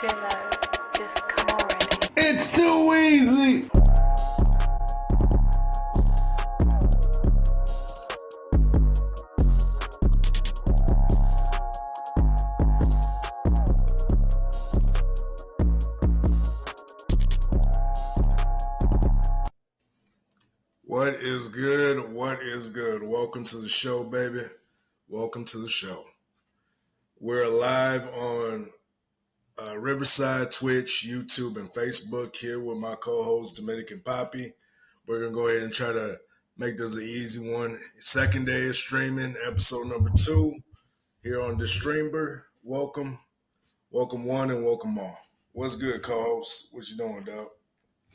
Trilla, just come already. It's too easy. What is good? What is good? Welcome to the show, baby. Welcome to the show. We're live on Riverside, Twitch, YouTube, and Facebook here with my co-host, Dominican Poppy. We're going to go ahead and try to make this an easy one. Second day of streaming, episode number 2 here on DeSTREAMber. Welcome. Welcome one and welcome all. What's good, co-host? What you doing, dog?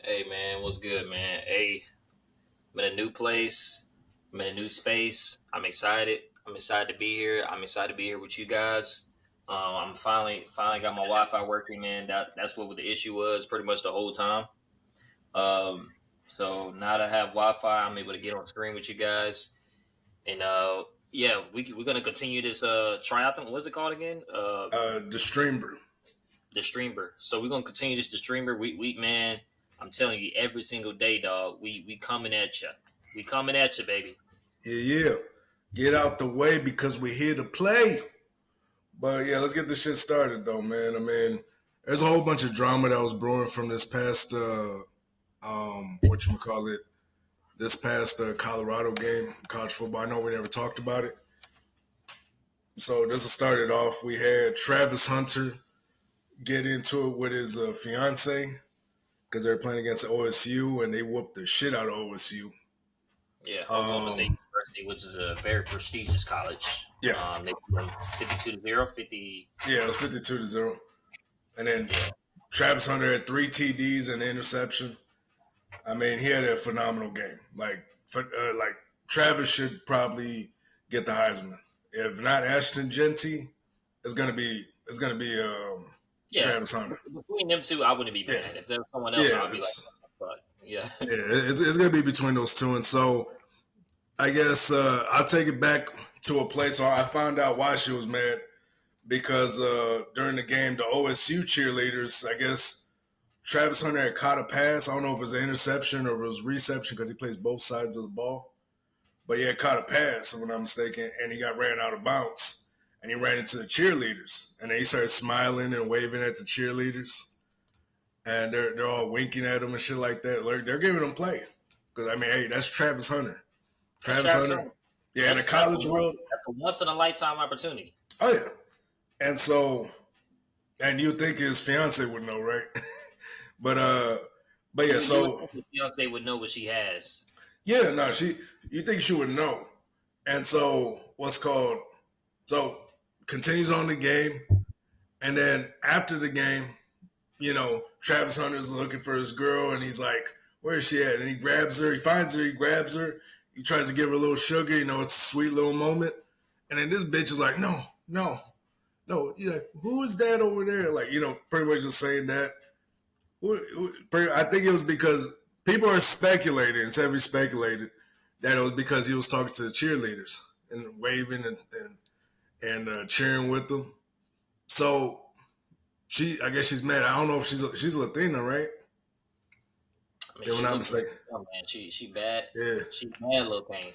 Hey, man. What's good, man? Hey, I'm in a new place. I'm in a new space. I'm excited. I'm excited to be here. I'm excited to be here with you guys. I'm finally got my Wi-Fi working, man. That's what the issue was pretty much the whole time. So now that I have Wi-Fi, I'm able to get on screen with you guys. And yeah, we're gonna continue this triathlon. What's it called again? DeSTREAMber. DeSTREAMber. So we're gonna continue this DeSTREAMber. We man, I'm telling you, every single day, dog. We coming at you. We coming at you, baby. Yeah. Get out the way because we're here to play. But yeah, let's get this shit started though, man. I mean, there's a whole bunch of drama that was brewing from this past this past Colorado game, college football. I know we never talked about it. So this will start it off. We had Travis Hunter get into it with his fiance because they were playing against OSU and they whooped the shit out of OSU. Yeah, Oklahoma State University, which is a very prestigious college. Yeah. They won 52-0, 50. Yeah, it was 52-0. And then Travis Hunter had 3 TDs and an interception. I mean, he had a phenomenal game. Like Travis should probably get the Heisman. If not Ashton Genty, it's gonna be Travis Hunter. Between them two, I wouldn't be mad. If there was someone else, I'd be like, but yeah. Yeah, it's gonna be between those two. And so I guess I'll take it back to a place where I found out why she was mad. Because during the game, the OSU cheerleaders, I guess Travis Hunter had caught a pass. I don't know if it was an interception or it was reception because he plays both sides of the ball. But he had caught a pass, if I'm not mistaken, and he got ran out of bounds. And he ran into the cheerleaders. And then he started smiling and waving at the cheerleaders. And they're all winking at him and shit like that. They're giving him play. Because, I mean, hey, that's Travis Hunter. Travis Hunter. Yeah, in the college world. That's a once-in-a-lifetime opportunity. Oh, yeah. And so, and you think his fiance would know, right? but yeah, so his fiance would know what she has. Yeah, no, you think she would know. And so continues on the game. And then after the game, Travis Hunter's looking for his girl and he's like, where is she at? And he grabs her, he finds her, he grabs her, he tries to give her a little sugar, it's a sweet little moment. And then this bitch is like, no. He's like, who is that over there? Like, pretty much just saying that. I think it was because people are speculating, it's heavily speculated, that it was because he was talking to the cheerleaders and waving and cheering with them. So I guess she's mad. I don't know if she's Latina, right? I mean, if I'm not mistaken. Oh man, she bad. Yeah, she bad, little thing.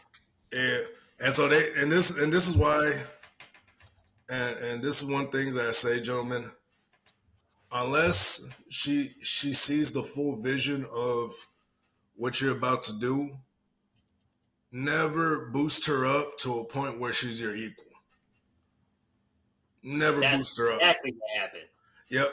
Yeah, and so this is why. And this is one thing that I say, gentlemen, unless she sees the full vision of what you're about to do, never boost her up to a point where she's your equal. Never boost her up. That's exactly what happened. Yep.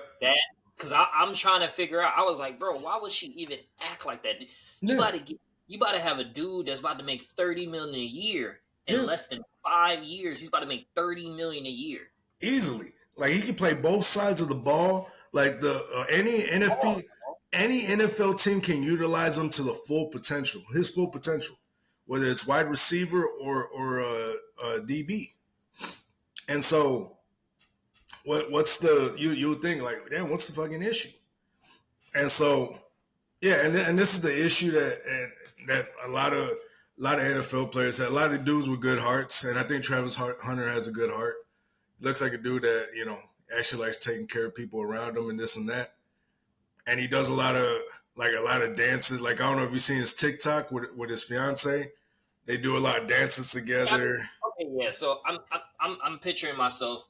Because I'm trying to figure out, I was like, bro, why would she even act like that? You about to have a dude that's about to make $30 million a year in less than 5 years. He's about to make $30 million a year easily. Like he can play both sides of the ball. Like any NFL team can utilize him to the full potential, his full potential, whether it's wide receiver or DB. And so, what's the you would think like, damn, what's the fucking issue? And so, Yeah, and this is the issue that a lot of NFL players had. A lot of dudes with good hearts, and I think Hunter has a good heart. He looks like a dude that actually likes taking care of people around him and this and that. And he does a lot of dances. Like, I don't know if you've seen his TikTok with his fiance. They do a lot of dances Yeah, together. okay, yeah. So I'm picturing myself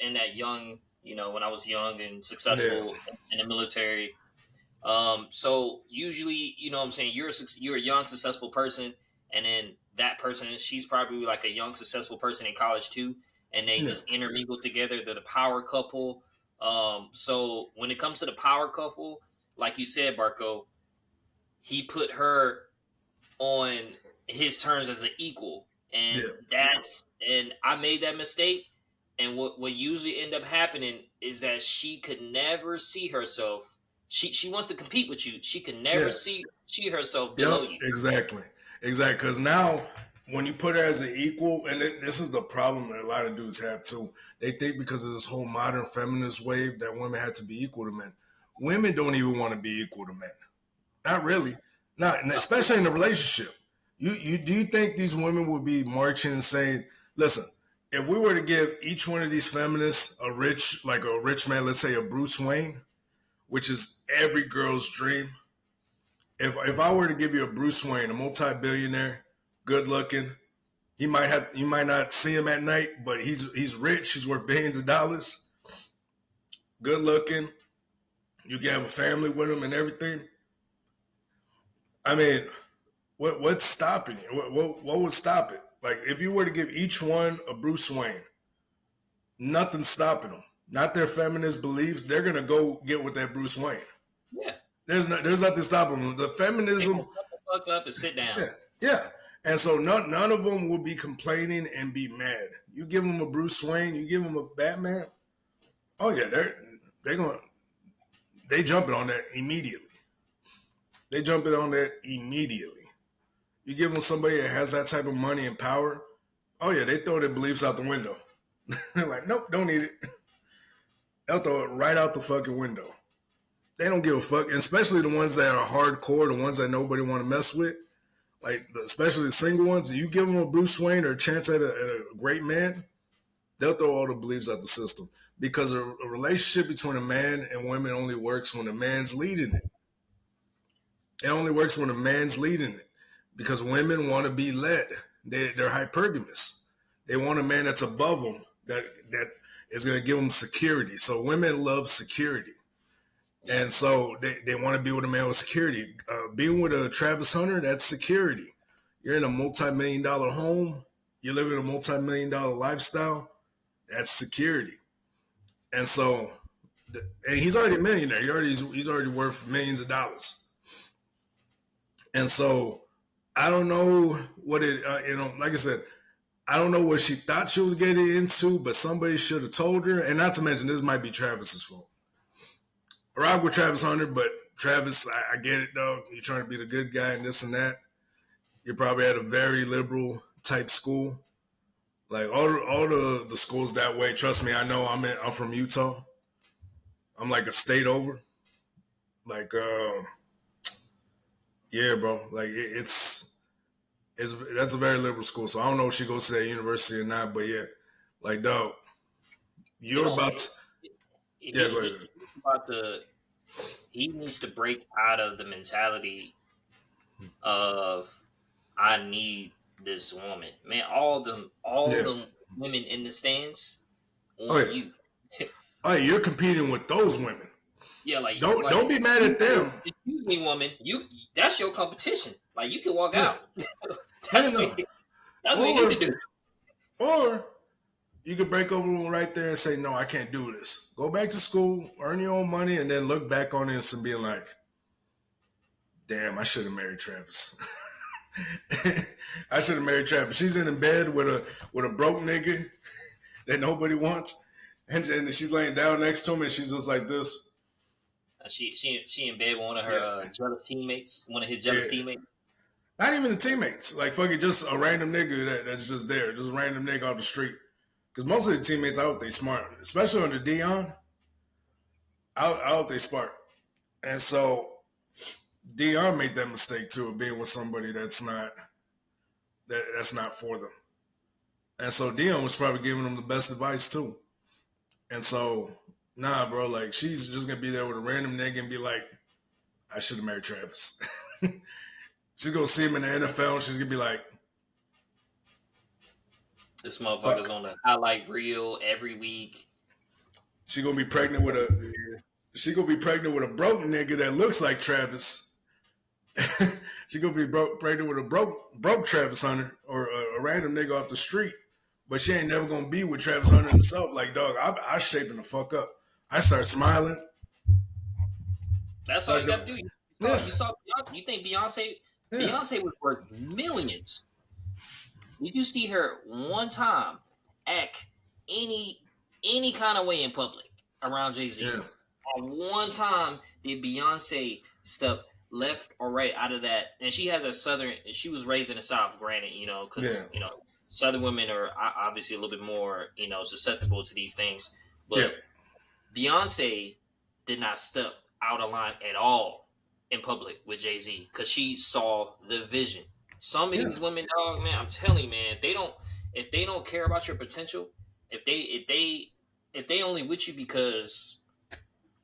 in that young, when I was young and Yeah, successful in the military. So usually, what I'm saying, you're a young successful person, and then that person, she's probably like a young successful person in college too, and they yeah, just intermingle together. They're the power couple. So when it comes to the power couple, like you said, Barco, he put her on his terms as an equal, and yeah, I made that mistake. And what usually end up happening is that she could never see herself. She wants to compete with you. She could never yeah. see herself Yep, below you. exactly, exactly. Because now, when you put her as an equal, and this is the problem that a lot of dudes have too. They think because of this whole modern feminist wave that women have to be equal to men. Women don't even want to be equal to men. Not really. Not especially in a relationship. You do you think these women would be marching and saying, "Listen, if we were to give each one of these feminists a rich man, let's say a Bruce Wayne, which is every girl's dream, if I were to give you a Bruce Wayne, a multi-billionaire, good looking, you might not see him at night, but he's rich, he's worth billions of dollars, good looking, you can have a family with him and everything. I mean, what's stopping you? What would stop it? Like, if you were to give each one a Bruce Wayne, nothing's stopping them. Not their feminist beliefs. They're gonna go get with that Bruce Wayne. Yeah, There's nothing stopping them. The they feminism. gonna shut the fuck up and sit down. Yeah, yeah. And so none of them will be complaining and be mad. You give them a Bruce Wayne, you give them a Batman. Oh yeah, they're going they jumping on that immediately. They jumping on that immediately. You give them somebody that has that type of money and power. Oh yeah, they throw their beliefs out the window. They're like, nope, don't need it. They'll throw it right out the fucking window. They don't give a fuck, and especially the ones that are hardcore, the ones that nobody want to mess with. Like, especially the single ones, you give them a Bruce Wayne or a chance at a great man, they'll throw all the beliefs out the system because a relationship between a man and women only works when a man's leading it. It only works when a man's leading it because women want to be led. They're hypergamous. They want a man that's above them that is going to give them security. So women love security. Yeah, And so they want to be with a man with security. Being with a Travis Hunter, that's security. You're in a multi-million dollar home. You're living a multi-million dollar lifestyle. That's security. And so, and he's already a millionaire. He's already worth millions of dollars. And so, I don't know what it. Like I said, I don't know what she thought she was getting into, but somebody should have told her. And not to mention, this might be Travis's fault. I rock with Travis Hunter, but Travis, I get it though. You're trying to be the good guy and this and that. You're probably at a very liberal type school. Like all the schools that way. Trust me, I know. I'm from Utah. I'm like a state over. Like yeah, bro. Like it's that's a very liberal school. So I don't know if she goes to that university or not. But yeah, like dog, he you're don't. about to. Yeah, go ahead. He's about to. He needs to break out of the mentality of I need this woman. Man, all Yeah. them women in the stands Oh want yeah. you. Oh yeah. You're competing with those women. Yeah, Don't be mad at them. excuse me, woman. That's your competition. Like you can walk Yeah. out. Yeah. that's No. what that's what you Or need to do. or you could break over right there and say, no, I can't do this. Go back to school, earn your own money, and then look back on this and be like, damn, I should have married Travis. I should have married Travis. She's in bed with a broke nigga that nobody wants. And she's laying down next to him and she's just like this. She in bed with one of her Yeah. jealous teammates, one of his Yeah. jealous teammates. Not even the teammates. Like fucking just a random nigga that's just there. Just a random nigga off the street. Because most of the teammates, I hope they smart. Especially under Deon. I hope they smart. And so D.O.R made that mistake too of being with somebody that's not for them. And so Deon was probably giving him the best advice too. And so, nah, bro, like she's just gonna be there with a random nigga and be like, I should have married Travis. She's gonna see him in the NFL and she's gonna be like, This motherfucker's fuck. on the highlight reel every week. She gonna be pregnant with a broke nigga that looks like Travis. She gonna be pregnant with a broke Travis Hunter or a random nigga off the street. But she ain't never gonna be with Travis Hunter himself. Like, dog, I shaping the fuck up. I start smiling. That's all Start you got to doing, do. yeah, You saw. You think Beyonce? yeah, Beyonce was worth millions. Did you see her one time act any kind of way in public around Jay Z? yeah, One time did Beyonce step left or right out of that? And she has a southern. She was raised in the South, granted, yeah, because Southern women are obviously a little bit more susceptible to these things. yeah, But Beyonce did not step out of line at all in public with Jay Z because she saw the vision. Some of yeah, these women, dog, man, I'm telling you, man, if they don't care about your potential, if they only with you because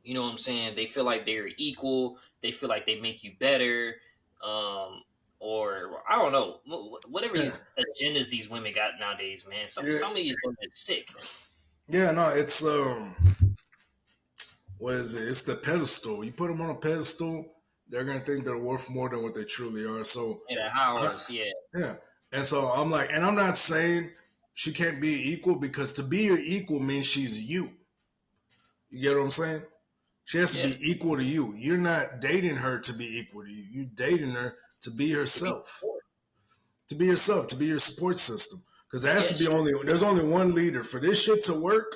you know what I'm saying, they feel like they're equal, they feel like they make you better, or I don't know, whatever yeah, these agendas these women got nowadays, man. yeah. Some of these women are sick. Yeah, no, it's what is it? It's the pedestal. You put them on a pedestal, they're gonna think they're worth more than what they truly are. So, Yeah, I, hours, yeah. yeah, and so I'm like, and I'm not saying she can't be equal because to be your equal means she's you. You get what I'm saying? She has to Yeah, be equal to you. You're not dating her to be equal to you. You're dating her to be to be herself, support. to be your support system. Because there has Yeah, to be there's only one leader for this shit to work.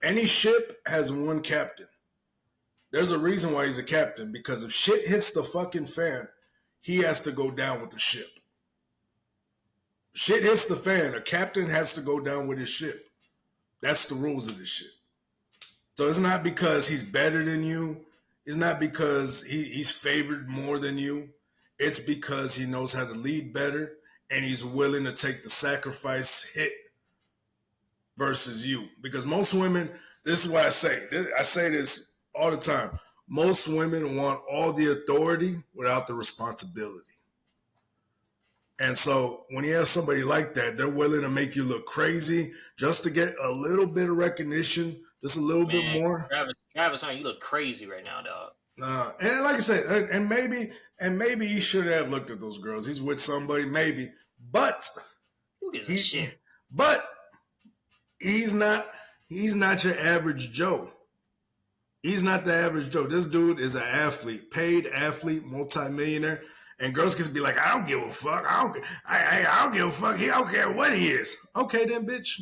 Any ship has one captain. There's a reason why he's a captain because if shit hits the fucking fan, he has to go down with the ship. Shit hits the fan, a captain has to go down with his ship. That's the rules of this shit. So it's not because he's better than you. It's not because he's favored more than you. It's because he knows how to lead better and he's willing to take the sacrifice hit versus you. Because most women, this is what I say. I say this all the time. Most women want all the authority without the responsibility. And so when you have somebody like that, they're willing to make you look crazy just to get a little bit of recognition, just a little bit man. more. Travis, you look crazy right now, dog. And like I said, and maybe he should have looked at those girls. He's with somebody, maybe, but Who gives a he, shit? but he's not your average Joe. He's not the average Joe. This dude is an athlete, paid athlete, multimillionaire. And girls can be like, I don't give a fuck. I don't give a fuck. He don't care what he is. Okay, then, bitch.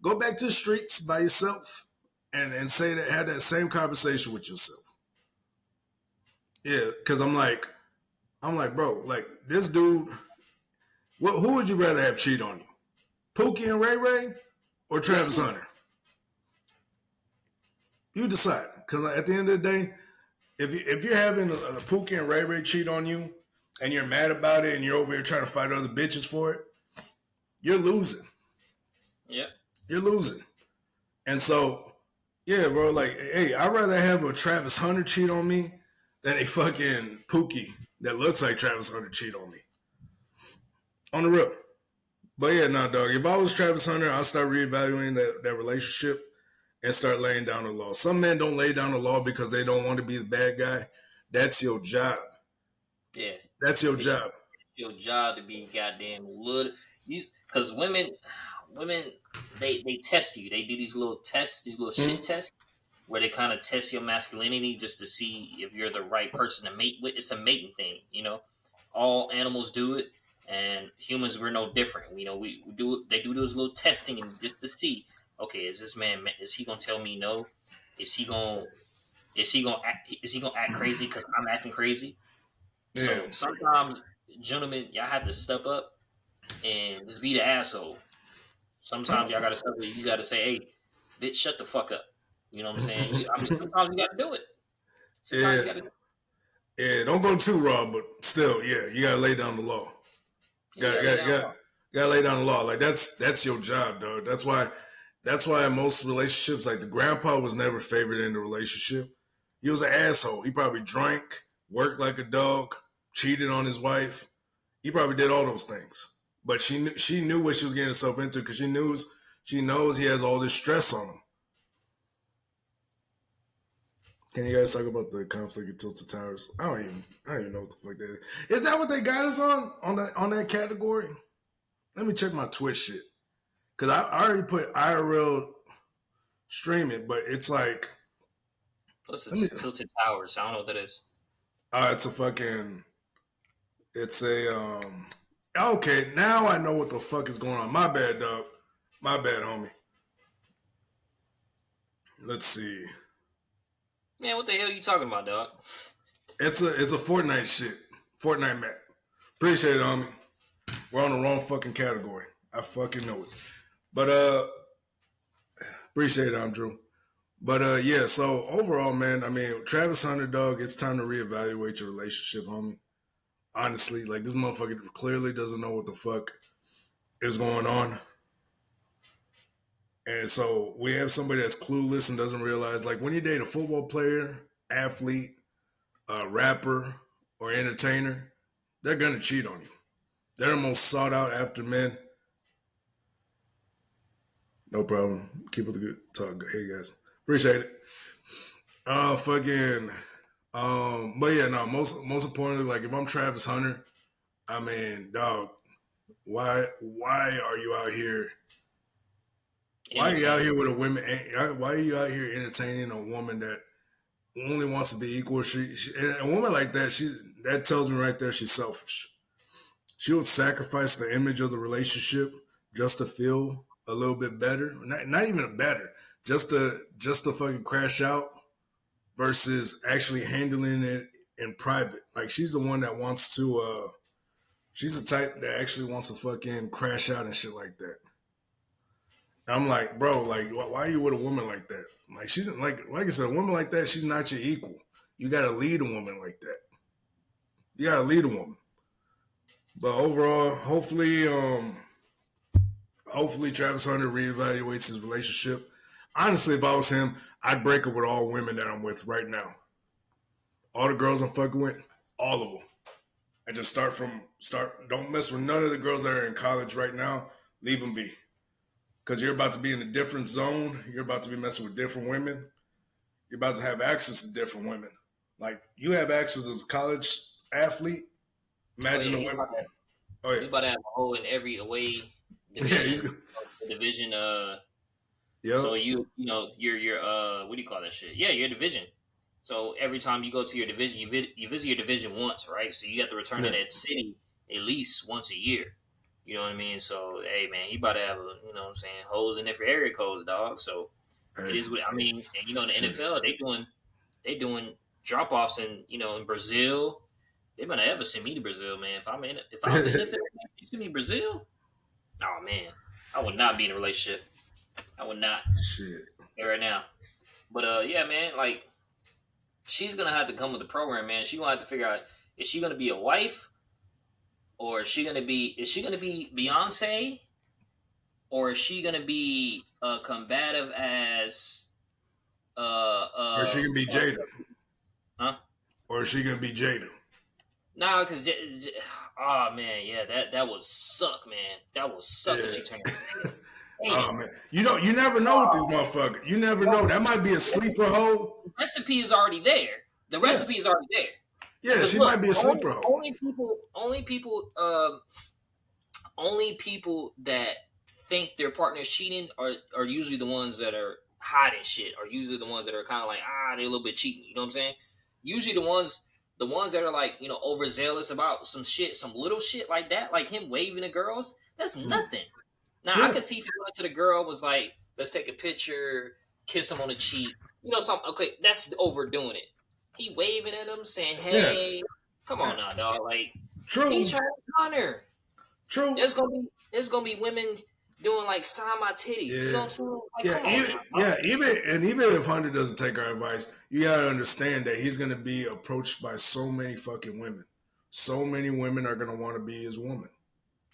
Go back to the streets by yourself and say that, have that same conversation with yourself. Yeah, because I'm like, bro, like this dude, who would you rather have cheat on you? Pookie and Ray Ray or Travis Hunter? You decide. Because at the end of the day, if you're having a Pookie and Ray Ray cheat on you and you're mad about it and you're over here trying to fight other bitches for it, you're losing. Yep. You're losing. And so, yeah, bro, like, hey, I'd rather have a Travis Hunter cheat on me than a fucking Pookie that looks like Travis Hunter cheat on me. On the real. But yeah, no, dog. If I was Travis Hunter, I'll start reevaluating that relationship and start laying down the law. Some men don't lay down the law because they don't want to be the bad guy. That's your job. Yeah. That's your It's job. your job to be goddamn little. Because women, they test you. They do these little tests, these little shit tests, where they kind of test your masculinity just to see if you're the right person to mate with. It's a mating thing, All animals do it, and humans we're no different. We do it. They do those little testing and just to see, okay, is this man? Is he gonna tell me no? Is he gonna act crazy because I'm acting crazy? Yeah. So sometimes, gentlemen, y'all have to step up and just be the asshole. Sometimes y'all gotta step up. You gotta say, "Hey, bitch, shut the fuck up." You know what I'm saying? Sometimes you gotta do it. Sometimes Yeah. you gotta. Yeah, don't go too raw, but still, yeah, you gotta lay down the law. You Got gotta lay got down. got gotta lay down the law. Like that's your job, dog. That's why in most relationships, like the grandpa was never favored in the relationship. He was an asshole. He probably drank, worked like a dog, cheated on his wife. He probably did all those things. But she knew what she was getting herself into because she knows he has all this stress on him. Can you guys talk about the conflict at Tilted Towers? I don't even know what the fuck that is. Is that what they got us on that category? Let me check my Twitch shit. Cause I already put IRL streaming, but it's like What's the let me Tilted Towers? I don't know what that is. it's a fucking it's a okay, now I know what the fuck is going on. My bad, dog. My bad, homie. Let's see. Man, what the hell are you talking about, dog? It's a Fortnite shit. Fortnite map. Appreciate it, homie. We're on the wrong fucking category. I fucking know it. But appreciate it, Andrew. But yeah, so overall, man, I mean, Travis Hunter, dog, it's time to reevaluate your relationship, homie. Honestly, like this motherfucker clearly doesn't know what the fuck is going on. And so we have somebody that's clueless and doesn't realize, like, when you date a football player, athlete, rapper, or entertainer, they're gonna cheat on you. They're the most sought out after men. No problem. Keep up the good talk. Hey guys, appreciate it. Fucking. But yeah, no. Most importantly, like if I'm Travis Hunter, I mean, dog, why are you out here? Why are you out here with a woman? Why are you out here entertaining a woman that only wants to be equal? A woman like that, that tells me right there she's selfish. She would sacrifice the image of the relationship just to feel a little bit better. Not even better, just to fucking crash out versus actually handling it in private. Like she's the one that wants to. She's the type that actually wants to fucking crash out and shit like that. I'm like, bro, like, why are you with a woman like that? Like, she's like I said, a woman like that, she's not your equal. You got to lead a woman like that. You got to lead a woman. But overall, hopefully Travis Hunter reevaluates his relationship. Honestly, if I was him, I'd break up with all women that I'm with right now. All the girls I'm fucking with, all of them. And just start. Don't mess with none of the girls that are in college right now. Leave them be. Because you're about to be in a different zone. You're about to be messing with different women. You're about to have access to different women. Like, you have access as a college athlete. Imagine the women. Oh, yeah. He's about to have a hole in every away division. Division. Yep. So you're what do you call that shit? Yeah, your division. So every time you go to your division, you visit your division once, right? So you have to return to that city at least once a year. You know what I mean? So hey, man, he about to have what I'm saying, holes in every area codes, dog. So it is what I mean. And in the NFL, they doing drop offs in Brazil. They better ever send me to Brazil, man. If I'm in the NFL, you send me to Brazil. Oh man, I would not be in a relationship. I would not. Shit. Right now. But yeah, man, like she's gonna have to come with the program, man. She's gonna have to figure out, is she gonna be a wife, or is she gonna be Beyonce, or is she gonna be combative as or is she gonna be Jada? Huh? Or is she gonna be Jada? Nah, because oh man, yeah, that would suck, man. That would suck if she turned. Oh man, you never know with these motherfuckers. You never know. That might be a sleeper hole. The recipe is already there. The recipe is already there. Yeah, she might be a sleeper hole. Only people that think their partner's cheating are usually the ones that are hiding shit, or usually the ones that are kind of like they're a little bit cheating. You know what I'm saying? Usually the ones that are like overzealous about some shit, some little shit like that, like him waving at girls. That's nothing. Now, I could see if he went to the girl, was like, let's take a picture, kiss him on the cheek. Something. Okay, that's overdoing it. He waving at him, saying, hey, come on now, dog. Like, true. He's trying to honor. True. There's gonna be women doing like sign my titties. You know Yeah. what I'm saying? Like, Yeah, come on now, bro. even if Hunter doesn't take our advice, you gotta understand that he's gonna be approached by so many fucking women. So many women are gonna want to be his woman.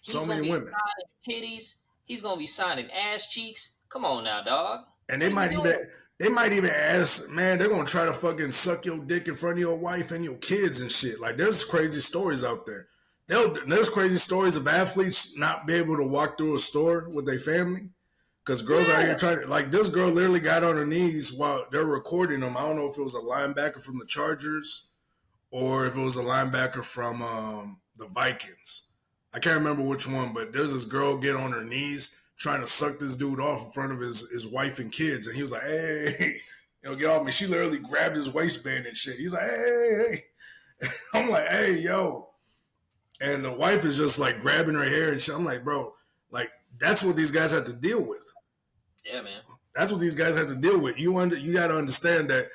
So He's many gonna be women, signing titties. He's gonna be signing ass cheeks. Come on now, dog. and What are we doing? they might even ask, man, they're gonna try to fucking suck your dick in front of your wife and your kids and shit. Like, there's crazy stories out there. There's crazy stories of athletes not be able to walk through a store with their family because girls out here Yeah, trying to, like, this girl literally got on her knees while they're recording them. I don't know if it was a linebacker from the Chargers or if it was a linebacker from the Vikings. I can't remember which one, but there's this girl get on her knees trying to suck this dude off in front of his wife and kids, and he was like, "Hey, get off me!" She literally grabbed his waistband and shit. He's like, "Hey." I'm like, "Hey, yo," and the wife is just like grabbing her hair and shit. I'm like, "Bro, like that's what these guys have to deal with. yeah, man. That's what these guys have to deal with. You got to understand that."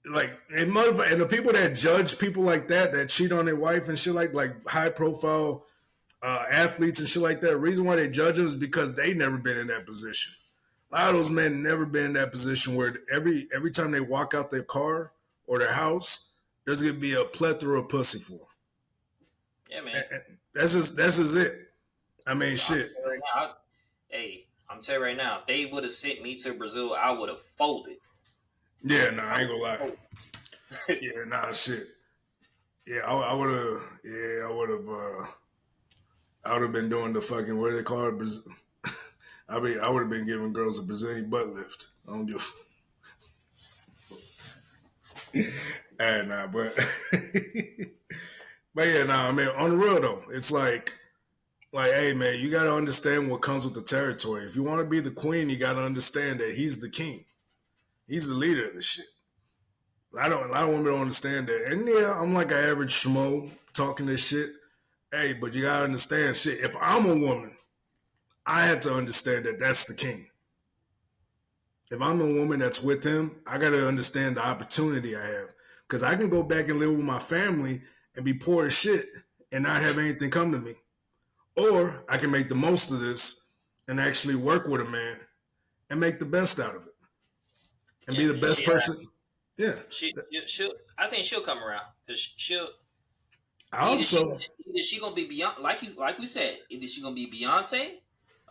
Like, and the people that judge people like that cheat on their wife and shit, like high profile athletes and shit like that. The reason why they judge them is because they never been in that position. A lot of those men never been in that position where every time they walk out their car or their house, there's gonna be a plethora of pussy for them. Yeah, man. That's just it. I mean, Listen, I'm shit. telling you right now. Hey, I'm telling you right now. If they would have sent me to Brazil, I would have folded. Yeah, nah, I I ain't gonna would lie. have folded. Yeah, nah, shit. Yeah, I would have. Yeah, I would have. I would have been doing the fucking, what do they call it? I would have been giving girls a Brazilian butt lift. I don't give. And but but yeah, nah. I mean, on the real though, it's like, hey man, you got to understand what comes with the territory. If you want to be the queen, you got to understand that he's the king. He's the leader of the shit. A lot of women don't understand that. And yeah, I'm like an average schmo talking this shit. Hey, but you gotta understand shit. If I'm a woman, I have to understand that that's the king. If I'm a woman that's with him, I gotta understand the opportunity I have. Cause I can go back and live with my family and be poor as shit and not have anything come to me. Or I can make the most of this and actually work with a man and make the best out of it. And Yeah, be the and best person. Yeah. she'll. I think she'll come around because she'll. I hope so. Either she gonna be beyond, like we said. Either she gonna be Beyonce,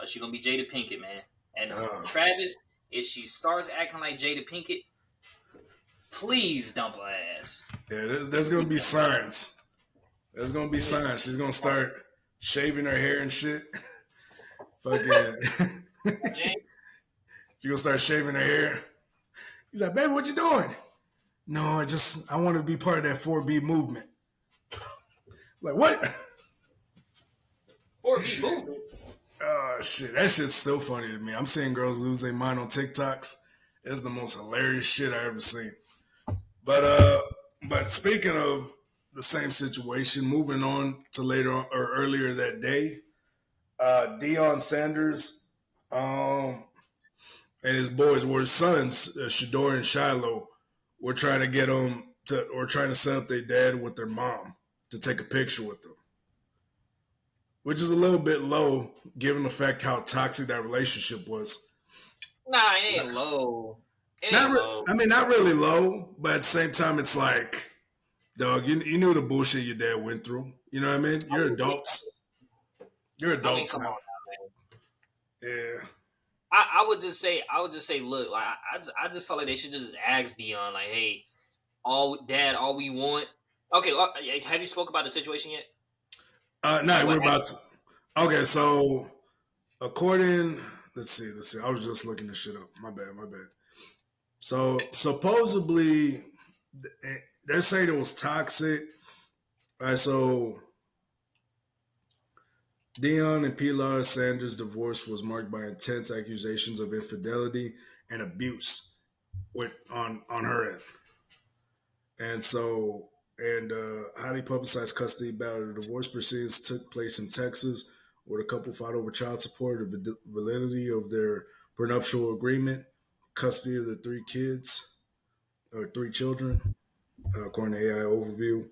or she gonna be Jada Pinkett, man. And Uh, Travis, if she starts acting like Jada Pinkett, please dump her ass. yeah, there's gonna be signs. There's gonna be Please. signs. She's gonna start shaving her hair and shit. Fucking James, she's gonna start shaving her hair. He's like, baby, what you doing? No, I want to be part of that 4B movement. Like, what? 4B movement. Oh shit, that shit's so funny to me. I'm seeing girls lose their mind on TikToks. It's the most hilarious shit I ever seen. But but speaking of the same situation, moving on to later on, or earlier that day, Deon Sanders and his boys were his sons, Shador and Shiloh, were trying to get them to, or trying to set up their dad with their mom to take a picture with them, which is a little bit low given the fact how toxic that relationship was. Nah, it ain't low. It Not, ain't low. I mean, not really low, but at the same time, it's like, dog, you knew the bullshit your dad went through. You know what I mean? I You're mean, adults. You're adults come now. on now, man. Yeah. I would just say, look, like I just felt like they should just ask Dion, like, hey, all we want. Okay, have you spoke about the situation yet? Like No, what we're happened? about to. Okay, so according, let's see. I was just looking this shit up. My bad. So supposedly, they're saying it was toxic. All right, so Deon and Pilar Sanders' divorce was marked by intense accusations of infidelity and abuse on her end, and so highly publicized custody battle. The divorce proceedings took place in Texas, where the couple fought over child support, the validity of their prenuptial agreement, custody of the three kids or three children, according to AI Overview.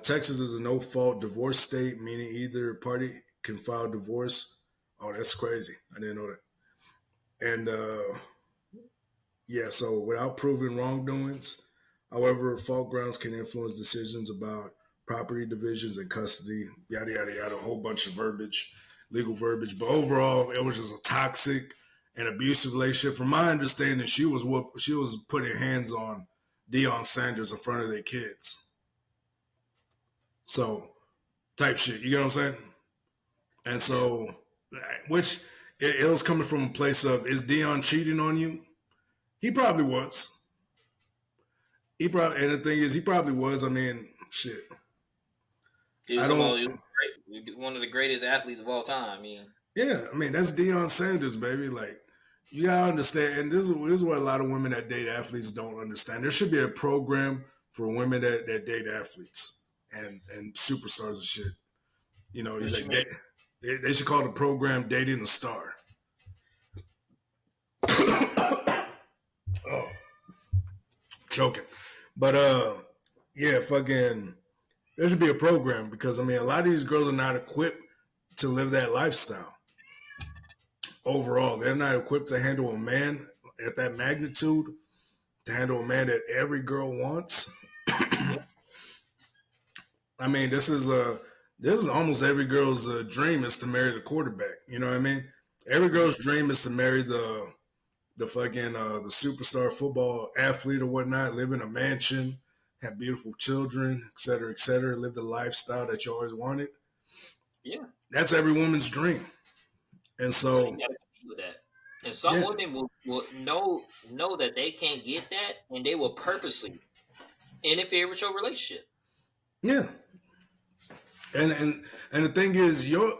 Texas is a no-fault divorce state, meaning either party can file divorce Oh, that's crazy. I didn't know that. And yeah, so without proving wrongdoings, however, fault grounds can influence decisions about property divisions and custody, yada yada yada, a whole bunch of verbiage, legal verbiage. But overall, it was just a toxic and abusive relationship. From my understanding, she was putting hands on Deion Sanders in front of their kids. So type shit, you get what I'm saying? And so, which it was coming from a place of, is Deon cheating on you? He probably was. He probably, and the thing is, he probably was. I mean, shit. I don't. He was great. One of the greatest athletes of all time. I mean, Yeah, I mean that's Deion Sanders, baby. Like you gotta understand, and this is what a lot of women that date athletes don't understand. There should be a program for women that date athletes and superstars and shit. You know, he's what you like mean? they should call the program "Dating a Star." Oh, choking. But yeah, fucking. There should be a program because I mean, a lot of these girls are not equipped to live that lifestyle. Overall, they're not equipped to handle a man at that magnitude, to handle a man that every girl wants. Yeah, I mean, this is almost every girl's dream is to marry the quarterback. You know what I mean? Every yeah, girl's dream is to marry the fucking the superstar football athlete or whatnot, live in a mansion, have beautiful children, et cetera, live the lifestyle that you always wanted. yeah. That's every woman's dream. And So you so, got to compete with that. And some yeah, women will know that they can't get that, and they will purposely interfere with your relationship. yeah. And the thing is, your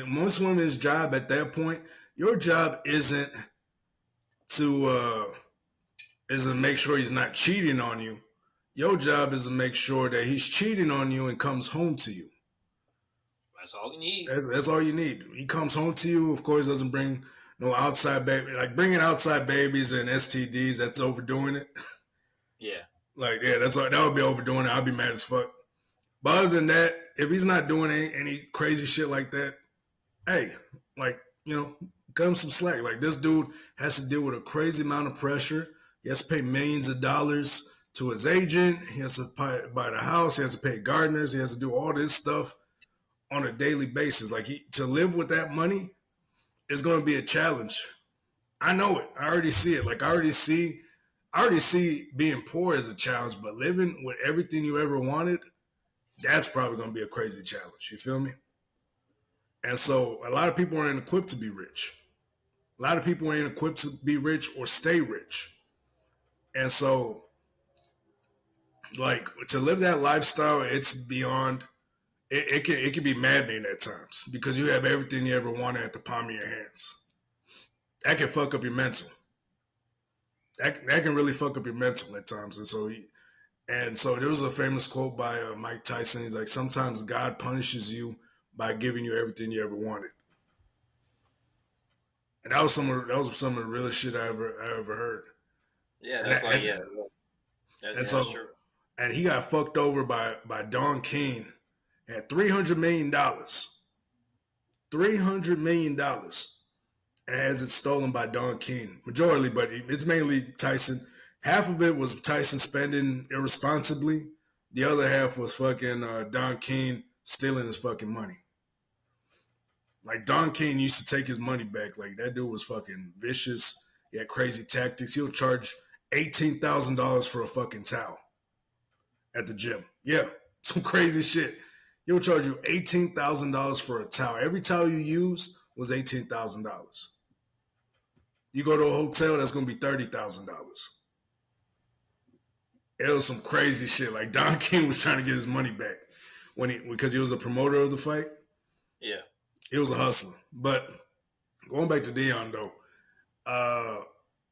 most women's job at that point, your job to isn't to make sure he's not cheating on you. Your job is to make sure that he's cheating on you and comes home to you. That's all you need. That's all you need. He comes home to you. Of course, doesn't bring no outside baby. Like bringing outside babies and STDs, that's overdoing it. Yeah, Like, yeah, that would be overdoing it. I'd be mad as fuck. But other than that, if he's not doing any crazy shit like that, hey, like, you know, cut him some slack. Like this dude has to deal with a crazy amount of pressure. He has to pay millions of dollars to his agent. He has to buy the house. He has to pay gardeners. He has to do all this stuff on a daily basis. Like to live with that money is going to be a challenge. I know it. I already see it. Like I already see being poor as a challenge, but living with everything you ever wanted, that's probably going to be a crazy challenge. You feel me? And so a lot of people aren't equipped to be rich. A lot of people ain't equipped to be rich or stay rich. And so, like, to live that lifestyle, it's beyond, it can be maddening at times because you have everything you ever wanted at the palm of your hands. That can fuck up your mental. That can really fuck up your mental at times. And so there was a famous quote by Mike Tyson. He's like, sometimes God punishes you by giving you everything you ever wanted. And that was some of the realest shit I ever heard. yeah. And That's that, why. Yeah, and that's so true. and he got fucked over by Don King at $300 million. $300 million as it's stolen by Don King. Majority, but it's mainly Tyson. Half of it was Tyson spending irresponsibly. The other half was fucking Don King stealing his fucking money. Like Don King used to take his money back. Like that dude was fucking vicious. He had crazy tactics. He'll charge $18,000 for a fucking towel at the gym. Yeah, some crazy shit. He'll charge you $18,000 for a towel. Every towel you use was $18,000. You go to a hotel, that's gonna be $30,000. It was some crazy shit. Like Don King was trying to get his money back because he was a promoter of the fight. Yeah, It was a hustler. But going back to Deon though, uh,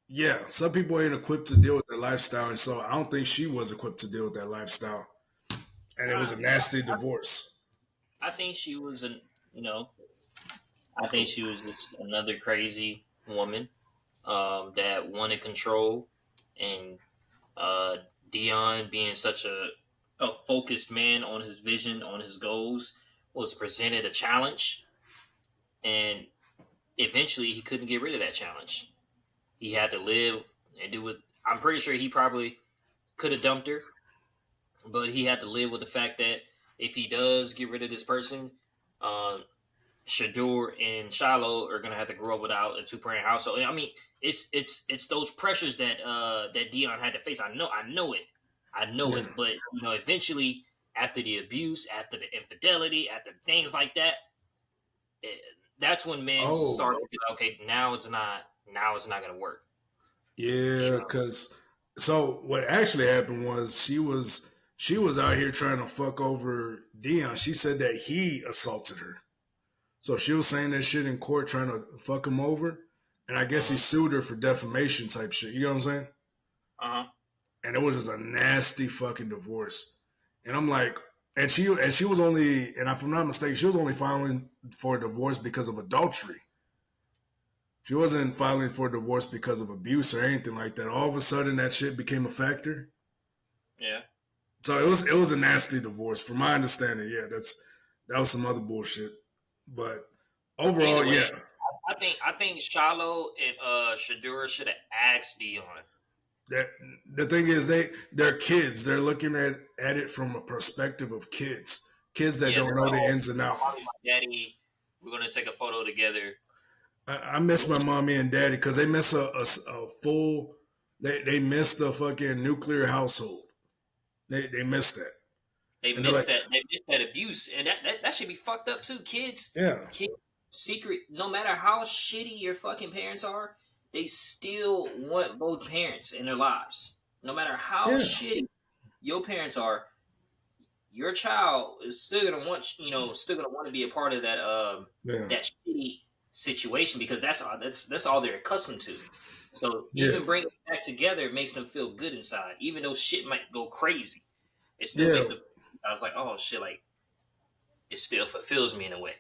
yeah, some people ain't equipped to deal with that lifestyle, and so I don't think she was equipped to deal with that lifestyle. And it was a no, nasty divorce. I think she was an. You know, I think she was just another crazy woman that wanted control, and uh, Deon being such a focused man on his vision, on his goals, was presented a challenge, and eventually he couldn't get rid of that challenge. He had to live and do it. I'm pretty sure he probably could have dumped her, but he had to live with the fact that if he does get rid of this person, um, Shador and Shiloh are gonna have to grow up without a 2 parent household. I mean, it's those pressures that that Deon had to face. I know Yeah. it. But eventually, after the abuse, after the infidelity, after things like that, it, that's when men Oh, start to be like, okay, now it's not gonna work. You yeah. know, Because so what actually happened was she was out here trying to fuck over Dion. She said that he assaulted her. So she was saying that shit in court, trying to fuck him over. And I guess he uh sued her for defamation type shit. You know what I'm saying? huh, And it was just a nasty fucking divorce. And I'm like, and she was only, and if I'm not mistaken, she was only filing for a divorce because of adultery. She wasn't filing for a divorce because of abuse or anything like that. All of a sudden, that shit became a factor. yeah. So it was a nasty divorce, from my understanding. Yeah, that was some other bullshit. But Either overall, way, yeah, I think Shiloh and Shadura should have asked Dion. that the thing is they're kids. They're looking at it from a perspective of kids that Yeah, don't they're know like, the oh, ins and out. mommy, my daddy, we're gonna take a photo together. I miss my mommy and daddy because they miss a full. They miss the fucking nuclear household. They miss that, They and they're miss like, that. They miss that abuse, and that should be fucked up too. yeah, Kids, secret. No matter how shitty your fucking parents are, they still want both parents in their lives. No matter how yeah, shitty your parents are, your child is still gonna want to be a part of yeah, that shitty situation because that's all they're accustomed to. So yeah, even bringing it back together makes them feel good inside, even though shit might go crazy. It still yeah, makes them. I was like, oh shit, like it still fulfills me in a way.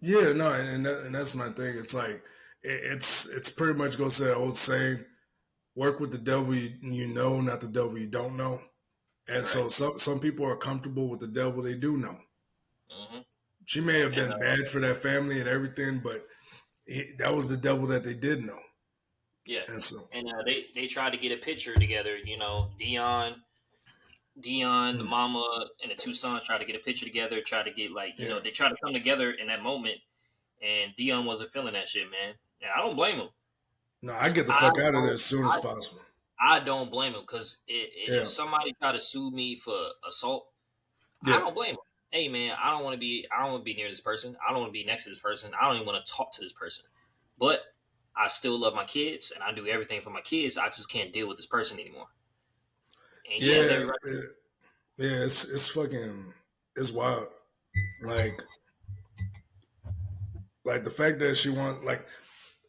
yeah. No, and that's my thing. It's like it's pretty much gonna say the old saying: work with the devil you know, not the devil you don't know. And Right. so some people are comfortable with the devil they do know. Hmm. She may have And been bad for that family and everything, but that was the devil that they did know. yeah, And so, and they tried to get a picture together. Deon, the mm, mama, and the two sons tried to get a picture together. Tried to get yeah. they tried to come together in that moment, and Deon wasn't feeling that shit, man. And I don't blame him. No, I get the I fuck out of there don't. as soon as I, possible. I don't blame him because if Yeah, somebody try to sue me for assault, I yeah, don't blame him. Hey man, I don't want to be near this person. I don't want to be next to this person. I don't even want to talk to this person. But I still love my kids and I do everything for my kids. I just can't deal with this person anymore. And he has yeah, every right. yeah. It's fucking it's wild. Like like the fact that she want like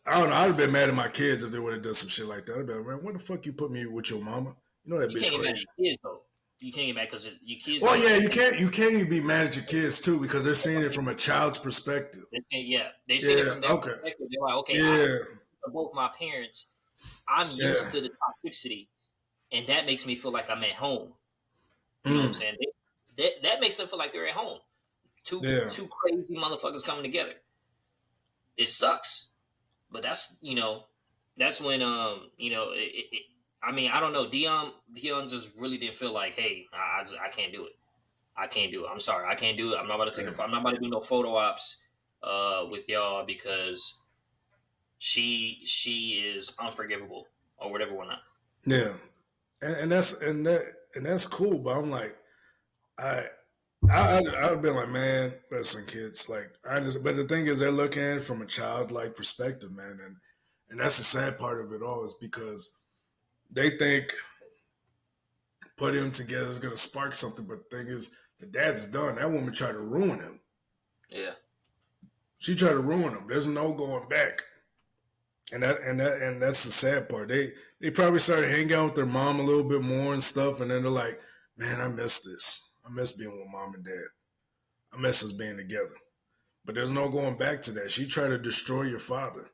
I don't know. I'd have been mad at my kids if they would have done some shit like that. I'd be like, man, what the fuck you put me with your mama? You know that You bitch can't get mad crazy. at your kids though. You can't get mad because your kids Well, don't yeah, know. you can't even be mad at your kids too because they're seeing it from a child's perspective. Yeah, they seen it Yeah. from their Okay. perspective. They're like, okay, Yeah. both my parents, I'm Yeah. used to the toxicity, and that makes me feel like I'm at home. You know what I'm Mm. saying? That makes them feel like they're at home. Two Yeah. two crazy motherfuckers coming together. It sucks, but that's when I mean, I don't know. Deon just really didn't feel like, hey, I can't do it. I can't do it. I'm sorry, I can't do it. I'm not about to take a. I'm not about to do no photo ops with y'all because she is unforgivable or whatever whatnot. Yeah. And that's cool, but I'm like, I I'd be like, man, listen, kids, like I just, but the thing is, they're looking at it from a childlike perspective, man, and that's the sad part of it all is because they think putting them together is gonna spark something, but the thing is, the dad's done. That woman tried to ruin him. Yeah, She tried to ruin him. There's no going back. And that's the sad part. They probably started hanging out with their mom a little bit more and stuff, and then they're like, man, I miss this. I miss being with mom and dad. I miss us being together. But there's no going back to that. She tried to destroy your father.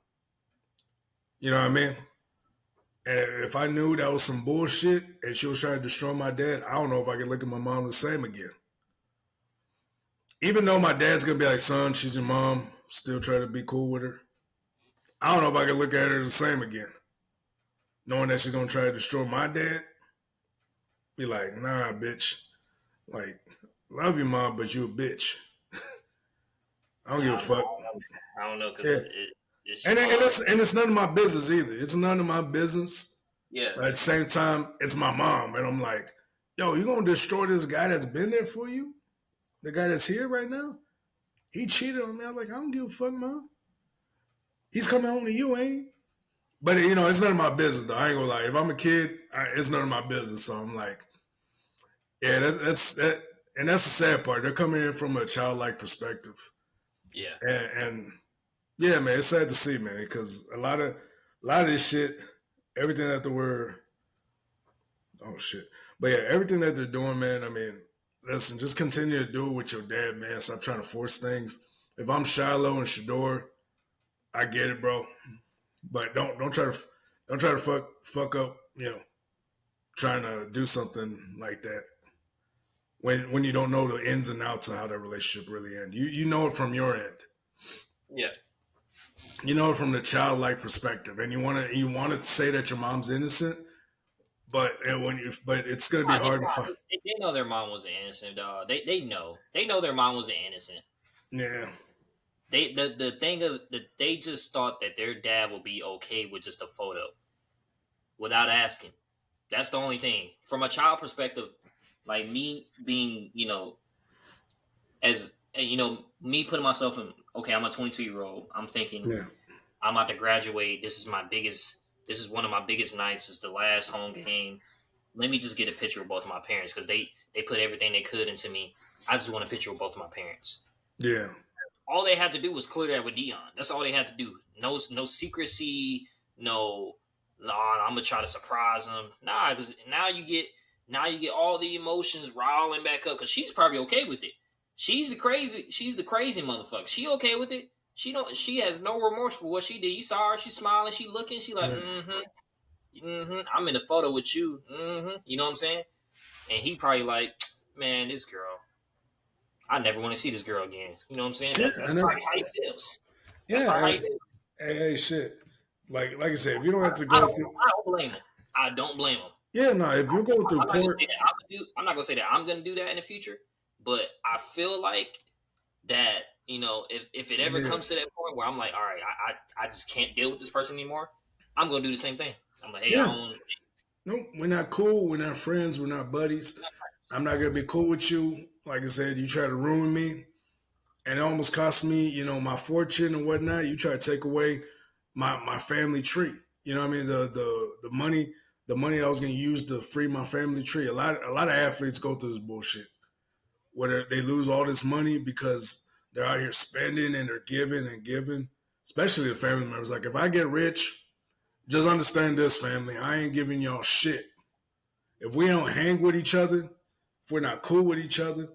You know what I mean? And if I knew that was some bullshit and she was trying to destroy my dad, I don't know if I could look at my mom the same again. Even though my dad's gonna be like, son, she's your mom, still try to be cool with her. I don't know if I can look at her the same again, knowing that she's gonna try to destroy my dad. Be like, nah, bitch. Like, love you, mom, but you a bitch. I don't give a fuck. I don't know because Yeah, it's your and mom. it's none of my business either. It's none of my business. Yeah, But at the same time, it's my mom, and I'm like, yo, you gonna destroy this guy that's been there for you? The guy that's here right now? He cheated on me. I'm like, I don't give a fuck, mom. He's coming home to you, ain't he? But it's none of my business though. I ain't gonna lie. If I'm a kid, it's none of my business. So I'm like, yeah, that, and that's the sad part. They're coming in from a childlike perspective, yeah. and yeah, man, it's sad to see, man, because a lot of this shit, everything that they were, oh shit, but yeah, everything that they're doing, man. I mean, listen, just continue to do it with your dad, man. Stop trying to force things. If I'm Shiloh and Shador, I get it, bro. But don't try to fuck up, trying to do something like that when you don't know the ins and outs of how that relationship really ends. You know it from your end. Yeah. You know it from the childlike perspective, and you want to say that your mom's innocent, but it's gonna be hard to find. They know their mom was an innocent dog. They know their mom was an innocent. Yeah, The thing of that they just thought that their dad would be okay with just a photo without asking. That's the only thing. From a child perspective, like me being, as me putting myself in. Okay, I'm a 22-year-old. I'm thinking yeah, I'm about to graduate. This is my biggest. This is one of my biggest nights. It's the last home game. Let me just get a picture of both of my parents because they put everything they could into me. I just want a picture of both of my parents. yeah, All they had to do was clear that with Deon. That's all they had to do. No secrecy. No, I'm gonna try to surprise them. Nah, because now you get all the emotions riling back up because she's probably okay with it. She's the crazy motherfucker. She okay with it. She has no remorse for what she did. You saw her. She's smiling. She looking. She like, yeah. I'm in the photo with you. You know what I'm saying? And he probably like, man, this girl. I never want to see this girl again. You know what I'm saying? Yeah, That's and probably how he feels. That's yeah. probably how Hey, he feels. hey, shit. Like I said, if you don't have to I go don't, through, I don't blame him. I don't blame him. yeah, no. If you're going through I'm not gonna court, say that I'm not gonna say that I'm gonna do that in the future, but I feel like that if it ever yeah, comes to that point where I'm like, all right, I just can't deal with this person anymore, I'm gonna do the same thing. I'm like, hey, I yeah. don't. No, we're not cool. We're not friends. We're not buddies. I'm not gonna be cool with you. Like I said, you try to ruin me, and it almost cost me, my fortune and whatnot. You try to take away my family tree. You know what I mean? The money I was gonna use to free my family tree. A lot of athletes go through this bullshit where they lose all this money because they're out here spending and they're giving and giving. Especially the family members. Like if I get rich, just understand this, family. I ain't giving y'all shit. If we don't hang with each other, if we're not cool with each other,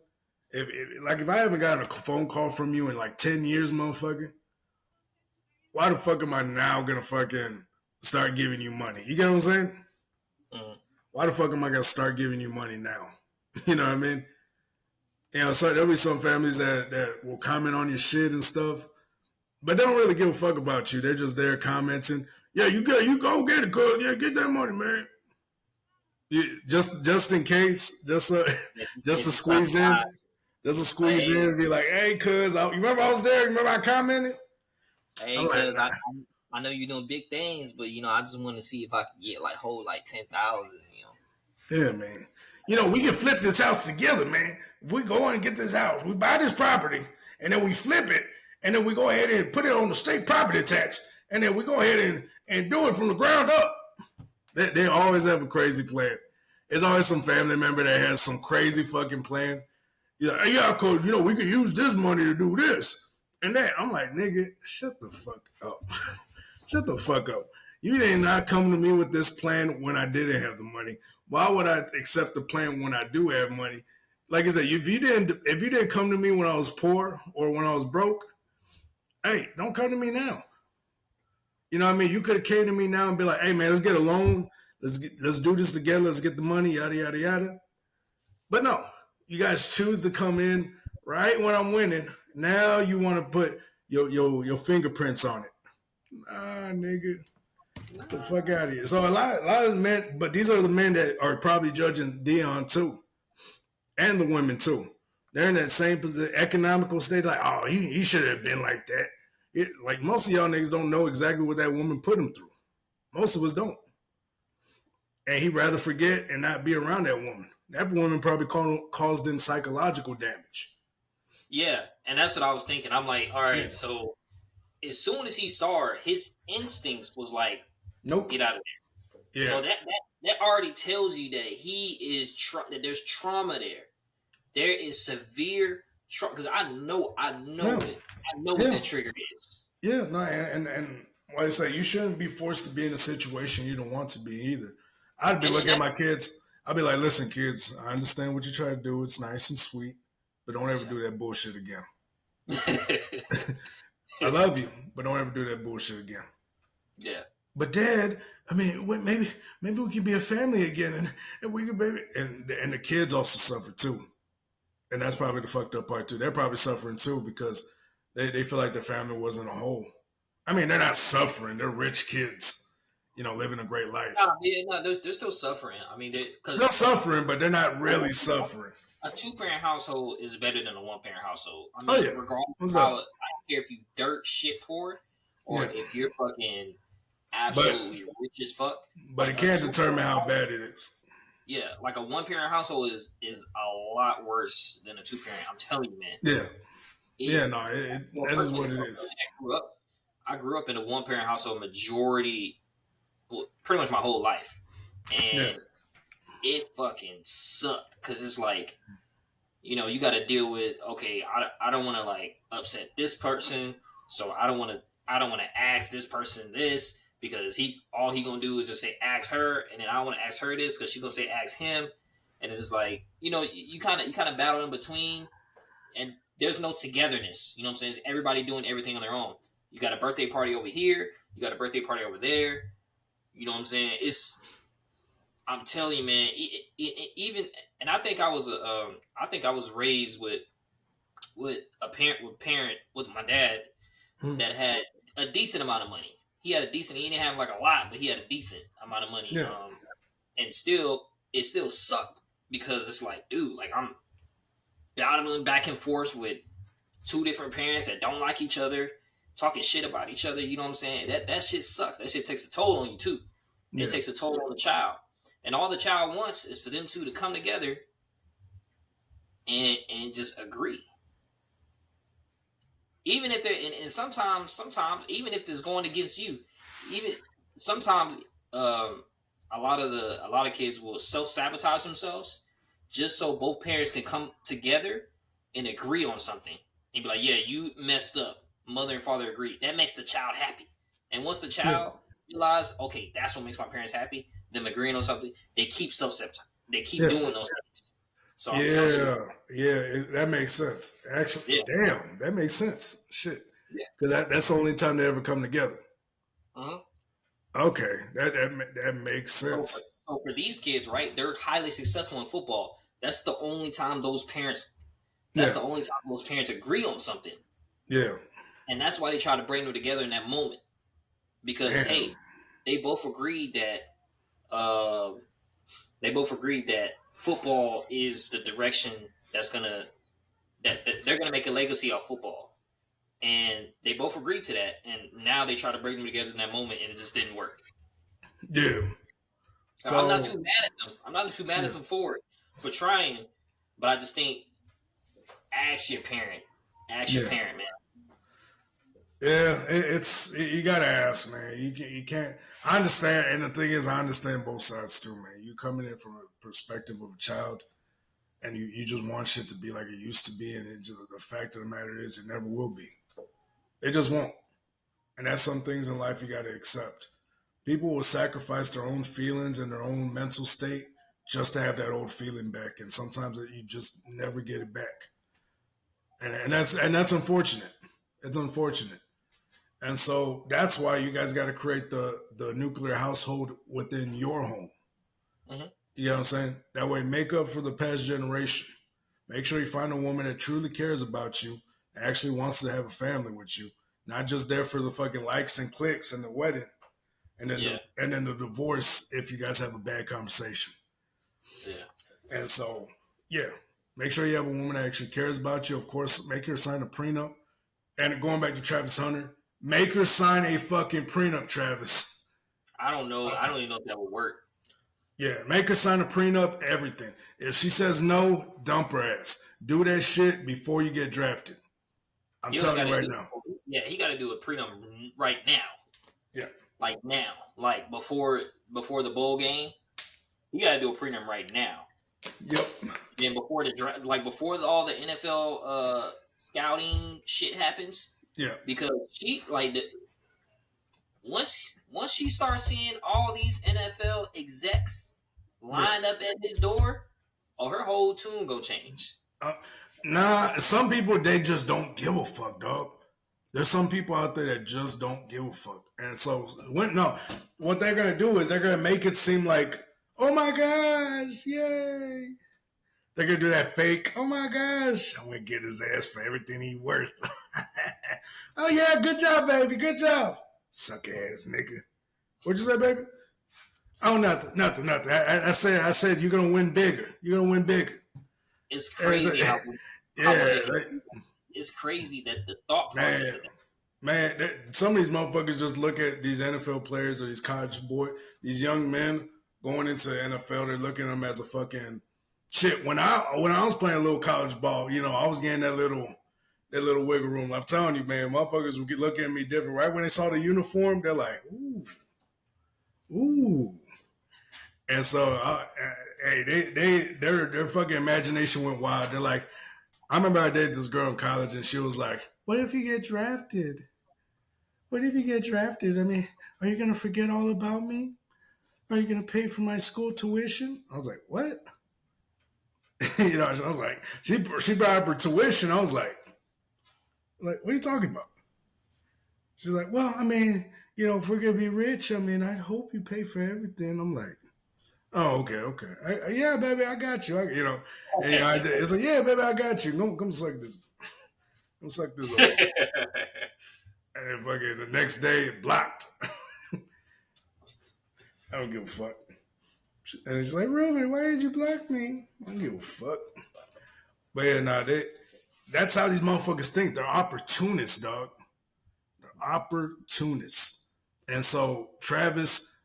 if I haven't gotten a phone call from you in like 10 years, motherfucker, why the fuck am I now gonna fucking start giving you money? You get what I'm saying? Mm, Why the fuck am I gonna start giving you money now? You know what I mean? So there'll be some families that will comment on your shit and stuff, but they don't really give a fuck about you. They're just there commenting. Yeah, you go get it, cuz. Yeah, get that money, man. Just in case, just to if you stop squeeze by, in, just to like, squeeze in and be like, hey, cuz, you remember I was there? Remember I commented? I'm hey, like, cause nah. I know you're doing big things, but I just want to see if I can get like hold like 10,000. Yeah, man. We can flip this house together, man. We go in and get this house. We buy this property, and then we flip it, and then we go ahead and put it on the state property tax, and then we go ahead and do it from the ground up. They always have a crazy plan. There's always some family member that has some crazy fucking plan. Yeah, cause we could use this money to do this and that. I'm like, nigga, shut the fuck up. Shut the fuck up. You did not come to me with this plan when I didn't have the money. Why would I accept the plan when I do have money? Like I said, if you didn't come to me when I was poor or when I was broke, hey, don't come to me now. You know what I mean? You could have came to me now and be like, hey man, let's get a loan. Let's do this together. Let's get the money, yada yada yada. But no, you guys choose to come in right when I'm winning. Now you want to put your fingerprints on it. Nah, nigga. Nah. The fuck out of here. So a lot of men, but these are the men that are probably judging Deon too, and the women too. They're in that same position, economical state. Like, oh, he should have been like that. Like most of y'all niggas don't know exactly what that woman put him through. Most of us don't, and he'd rather forget and not be around that woman. That woman probably caused him psychological damage. Yeah, and that's what I was thinking. I'm like, all right, Yeah. so as soon as he saw her, his instincts was like, Nope. get out of there. Yeah. So that already tells you that he is that there's trauma there. There is severe trauma because I know Yeah. it. I know what Yeah. that trigger is. Yeah, no, and like I say, you shouldn't be forced to be in a situation you don't want to be either. I'd be And looking at my kids. I'd be like, listen, kids, I understand what you try to do. It's nice and sweet, but don't ever do that bullshit again. I love you, but don't ever do that bullshit again. Yeah. But Dad, I mean, maybe we can be a family again, and we can maybe and the kids also suffer too, and that's probably the fucked up part too. They're probably suffering too because they feel like their family wasn't a whole. I mean, they're not suffering. They're rich kids, living a great life. They're still suffering. I mean, Still suffering, but they're not really suffering. A 2-parent household is better than a 1-parent household. I mean, regardless What's of how, up? I don't care if you dirt shit poor or Yeah. if you're fucking absolutely rich as fuck. But Like it can't determine how bad it is. Yeah, like a 1-parent household is a lot worse than a 2-parent. I'm telling you, man. Yeah. That is what it is. I grew up in a 1-parent household pretty much my whole life. And it fucking sucked because it's like, you got to deal with, okay, I don't want to like upset this person, so I don't want to ask this person this because all he gonna do is just say ask her, and then I want to ask her this because she gonna say ask him, and it's like you kind of battle in between, and there's no togetherness. You know what I'm saying? It's everybody doing everything on their own. You got a birthday party over here, you got a birthday party over there. You know what I'm saying? I'm telling you, man. Even, and I think I was raised with my dad that had a decent amount of money. He didn't have like a lot, but he had a decent amount of money. Yeah. And it still sucked because it's like, dude, like I'm battling back and forth with 2 different parents that don't like each other, talking shit about each other. You know what I'm saying? That shit sucks. That shit takes a toll on you too. It takes a toll on the child. And all the child wants is for them two to come together and just agree. Even if they're, and sometimes, even if it's going against you, even sometimes, a lot of kids will self-sabotage themselves just so both parents can come together and agree on something. And be like, yeah, you messed up. Mother and father agree. That makes the child happy. And once the child realizes, okay, that's what makes my parents happy, them agreeing on something, they keep self-sabotage. They keep doing those things. So that makes sense. Actually, damn, that makes sense. Shit, because that's the only time they ever come together. Okay, that makes sense. So for these kids, right? They're highly successful in football. That's the only time those parents. That's the only time those parents agree on something. Yeah, and that's why they try to bring them together in that moment because hey, they both agreed that. They both agreed that football is the direction that they're gonna make a legacy of football, and they both agreed to that. And now they try to bring them together in that moment, and it just didn't work. Yeah. So I'm not too mad at them. I'm not too mad at them for trying, but I just think ask your parent, man. Yeah, it's you gotta ask, man. You can't. I understand, and the thing is, I understand both sides too, man. You coming in from a perspective of a child, and you just want shit to be like it used to be, and the fact of the matter is, it never will be. It just won't, and that's some things in life you gotta accept. People will sacrifice their own feelings and their own mental state just to have that old feeling back, and sometimes you just never get it back, and that's unfortunate. It's unfortunate. And so that's why you guys got to create the nuclear household within your home. Mm-hmm. You know what I'm saying? That way, make up for the past generation. Make sure you find a woman that truly cares about you, actually wants to have a family with you, not just there for the fucking likes and clicks and the wedding, and then Yeah. the divorce if you guys have a bad conversation. Yeah. And so, yeah, make sure you have a woman that actually cares about you. Of course, make her sign a prenup. And going back to Travis Hunter, make her sign a fucking prenup, Travis. I don't know. I don't even know if that would work. Yeah, make her sign a prenup, everything. If she says no, dump her ass. Do that shit before you get drafted. I'm telling you right now. Yeah, he got to do a prenup right now. Yeah. Like now. Like before the bowl game, you got to do a prenup right now. Yep. Then before the draft, like before all the NFL scouting shit happens. Yeah. Because she once she starts seeing all these NFL execs lined up at his door, her whole tune go change. Nah, some people, they just don't give a fuck, dog. There's some people out there that just don't give a fuck. And so, what they're going to do is they're going to make it seem like, oh my gosh, yay. They're going to do that fake, oh my gosh, I'm going to get his ass for everything he's worth. Oh yeah, good job, baby, good job. Suck ass nigga. What'd you say, baby? Oh, nothing. I said you're going to win bigger. You're going to win bigger. It's crazy it's crazy that the thought process of that. Man, some of these motherfuckers just look at these NFL players or these college these young men going into the NFL, they're looking at them as a fucking shit. When I was playing a little college ball, I was getting that little wiggle room. I'm telling you, man, motherfuckers would look at me different. Right when they saw the uniform, they're like, ooh. And so, their fucking imagination went wild. They're like, I remember I dated this girl in college, and she was like, "What if you get drafted? What if you get drafted? I mean, are you gonna forget all about me? Are you gonna pay for my school tuition?" I was like, "What?" I was like, she brought up her tuition. I was like, what are you talking about? She's like, "Well, I mean, if we're gonna be rich, I mean, I hope you pay for everything." I'm like, oh, okay. Yeah, baby, I got you. It's like, yeah, baby, I got you. Come suck this. Come suck this over. And fucking the next day, it blocked. I don't give a fuck. And it's like, Ruben, why did you block me? I don't give a fuck. But yeah, that's how these motherfuckers think. They're opportunists, dog. They're opportunists. And so, Travis,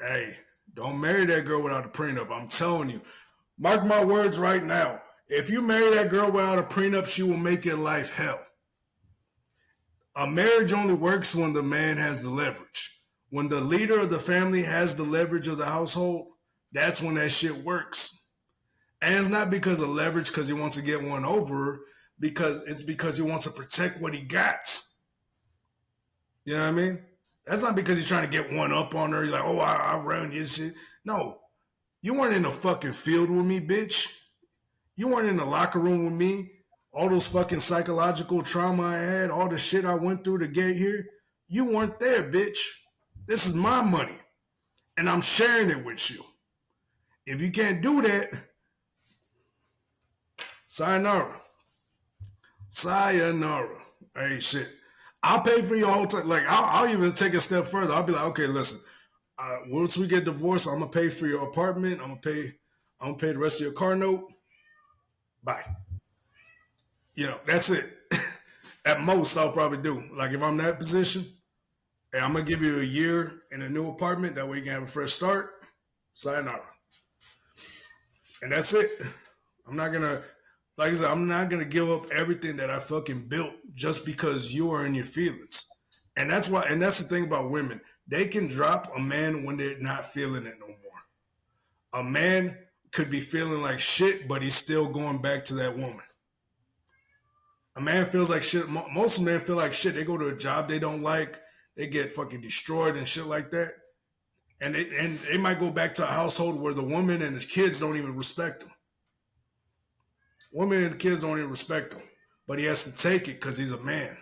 hey, don't marry that girl without a prenup. I'm telling you. Mark my words right now. If you marry that girl without a prenup, she will make your life hell. A marriage only works when the man has the leverage. When the leader of the family has the leverage of the household, that's when that shit works. And it's not because of leverage because he wants to get one over her, because he wants to protect what he got. You know what I mean? That's not because he's trying to get one up on her. You're like, oh, I run your shit. No, you weren't in the fucking field with me, bitch. You weren't in the locker room with me. All those fucking psychological trauma I had, all the shit I went through to get here, you weren't there, bitch. This is my money, and I'm sharing it with you. If you can't do that, sayonara. Hey, shit. I'll pay for your whole time. Like, I'll even take a step further. I'll be like, okay, listen. Once we get divorced, I'm gonna pay for your apartment. I'm gonna pay the rest of your car note. Bye. That's it. At most, I'll probably do. Like, if I'm in that position, hey, I'm gonna give you a year in a new apartment. That way you can have a fresh start. Sayonara. And that's it. I'm not gonna, like I said, I'm not gonna give up everything that I fucking built just because you are in your feelings. And that's the thing about women. They can drop a man when they're not feeling it no more. A man could be feeling like shit, but he's still going back to that woman. A man feels like shit. Most men feel like shit. They go to a job they don't like. They get fucking destroyed and shit like that. And they might go back to a household where the woman and the kids don't even respect them. Women and the kids don't even respect him. But he has to take it because he's a man.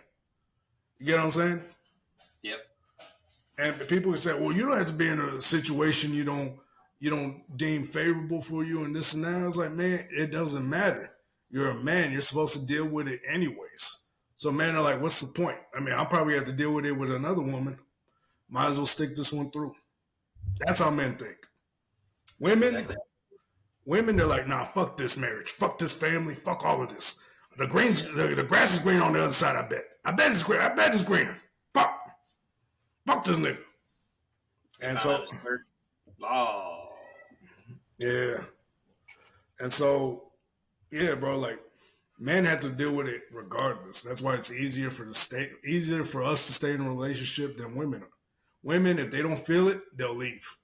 You get what I'm saying? Yep. And people say, well, you don't have to be in a situation you don't deem favorable for you and this and that. I was like, man, it doesn't matter. You're a man. You're supposed to deal with it anyways. So men are like, what's the point? I mean, I'll probably have to deal with it with another woman. Might as well stick this one through. That's how men think. That's Women, exactly. women, they're like, nah, fuck this marriage, fuck this family, fuck all of this. Yeah. The grass is green on the other side. I bet. I bet it's green. I bet it's greener. Fuck this nigga. They And found out so, it's third. Oh. yeah, and so, yeah, bro, like men have to deal with it regardless. That's why it's easier for us to stay in a relationship than women. Women, if they don't feel it, they'll leave.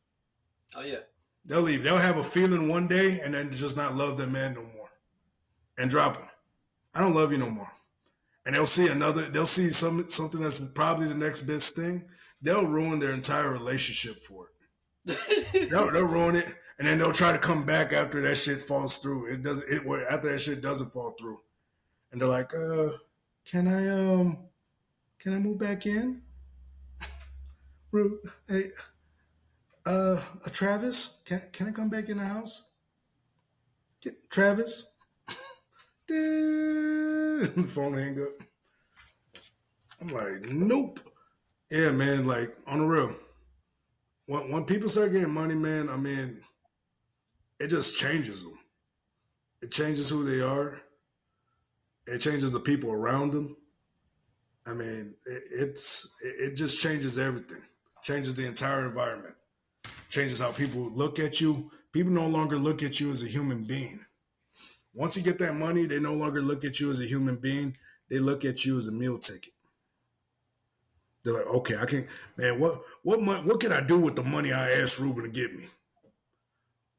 Oh yeah. They'll leave. They'll have a feeling one day and then just not love that man no more and drop him. I don't love you no more. And they'll see something that's probably the next best thing. They'll ruin their entire relationship for it. They'll ruin it, and then they'll try to come back after that shit falls through. After that shit doesn't fall through, and they're like, can I move back in? Hey, Travis, can I come back in the house? Travis, the phone hang up. I'm like, nope. Yeah, man. Like on the real, when people start getting money, man, I mean, it just changes them. It changes who they are. It changes the people around them. I mean, it just changes everything. Changes the entire environment. Changes how people look at you. People no longer look at you as a human being. Once you get that money, they no longer look at you as a human being. They look at you as a meal ticket. They're like, okay, I can, man. What can I do with the money I asked Ruben to give me?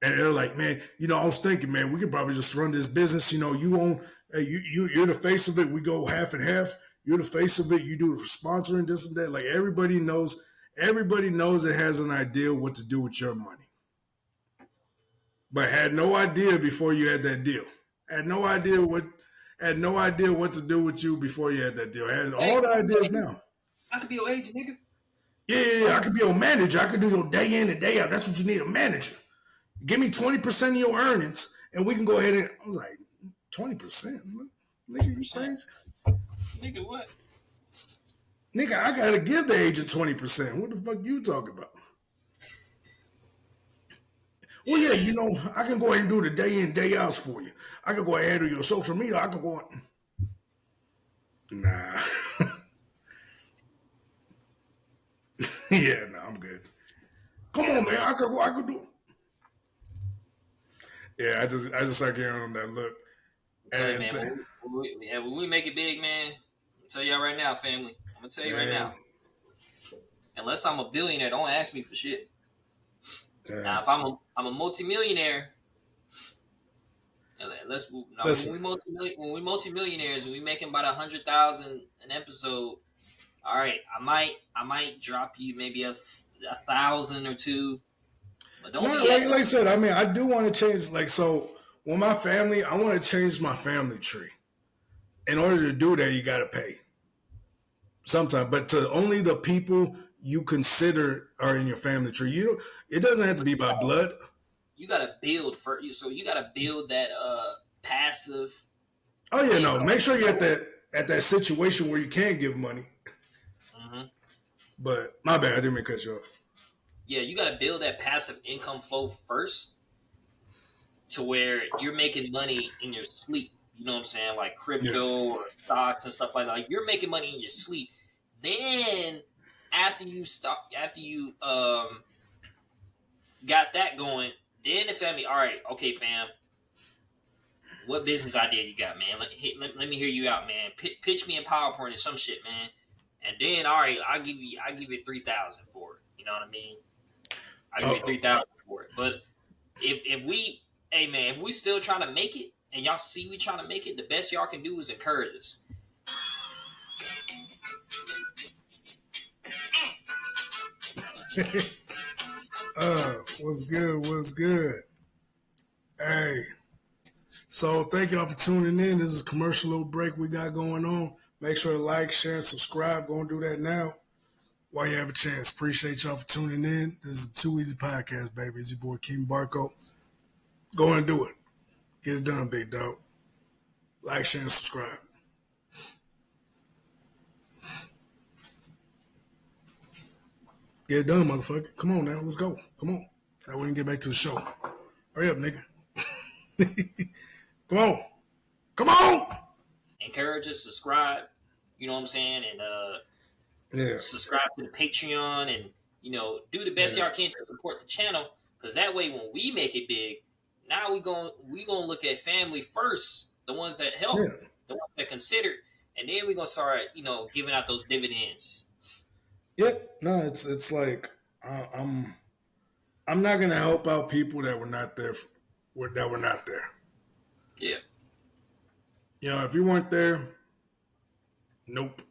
And they're like, man, I was thinking, man, we could probably just run this business. You own, you're the face of it. We go half and half. You're the face of it. You do the sponsoring, this and that. Like everybody knows it has an idea what to do with your money, but had no idea before you had that deal. Had no idea what to do with you before you had that deal. Had all the ideas now. I could be your agent, nigga. Yeah, I could be your manager. I could do your day in and day out. That's what you need, a manager. Give me 20% of your earnings, and we can go ahead and. I was like, 20%? Nigga, you crazy? Nigga, what? Nigga, I gotta give the agent 20%. What the fuck you talking about? Well, yeah, I can go ahead and do the day in, day outs for you. I can go ahead and handle your social media. I can go on. Nah. Yeah, nah, I'm good. Come on, man. I could do. Yeah, I just start getting on that look. Tell you, man, when we make it big, man, I'll tell y'all right now, family. I'm gonna tell you right now. Unless I'm a billionaire, don't ask me for shit. Now, if I'm a multimillionaire, when we multimillionaires and we making about 100,000 an episode, all right, I might drop you maybe a 1,000 or two, but don't be like I said. I mean, I do want to change. Like, so with my family, I want to change my family tree. In order to do that, you got to pay. Sometimes, but to only the people you consider are in your family tree. It doesn't have to be by blood. You gotta build first, so you gotta build that passive. Oh yeah, no. Make sure you're at that situation where you can give money. Mm-hmm. But my bad, I didn't mean to cut you off. Yeah, you gotta build that passive income flow first, to where you're making money in your sleep. You know what I'm saying? Like crypto or stocks and stuff like that. Like you're making money in your sleep. Then after you got that going, then the family, all right, okay, fam, what business idea you got, man? Let me hear you out, man. Pitch me in PowerPoint or some shit, man. And then, all right, I'll give you 3,000 for it. You know what I mean? I'll give you 3,000 for it. But if we still trying to make it, and y'all see we trying to make it, the best y'all can do is encourage us. What's good? Hey. So thank y'all for tuning in. This is a commercial little break we got going on. Make sure to like, share, and subscribe. Go and do that now while you have a chance. Appreciate y'all for tuning in. This is the Too Easy Podcast, baby. It's your boy King Barco. Go and do it. Get it done, big dog. Like, share, and subscribe. Get it done, motherfucker. Come on now, let's go. Come on. Now we can get back to the show. Hurry up, nigga. Come on. Come on. Encourage us, subscribe. You know what I'm saying? And Yeah. subscribe to the Patreon, and do the best y'all can to support the channel. Because that way, when we make it big, now we gonna look at family first, the ones that help, the ones that consider, and then we gonna start giving out those dividends. Yep. No, it's like I'm not gonna help out people that were not there. That were not there. Yeah. If you weren't there, nope.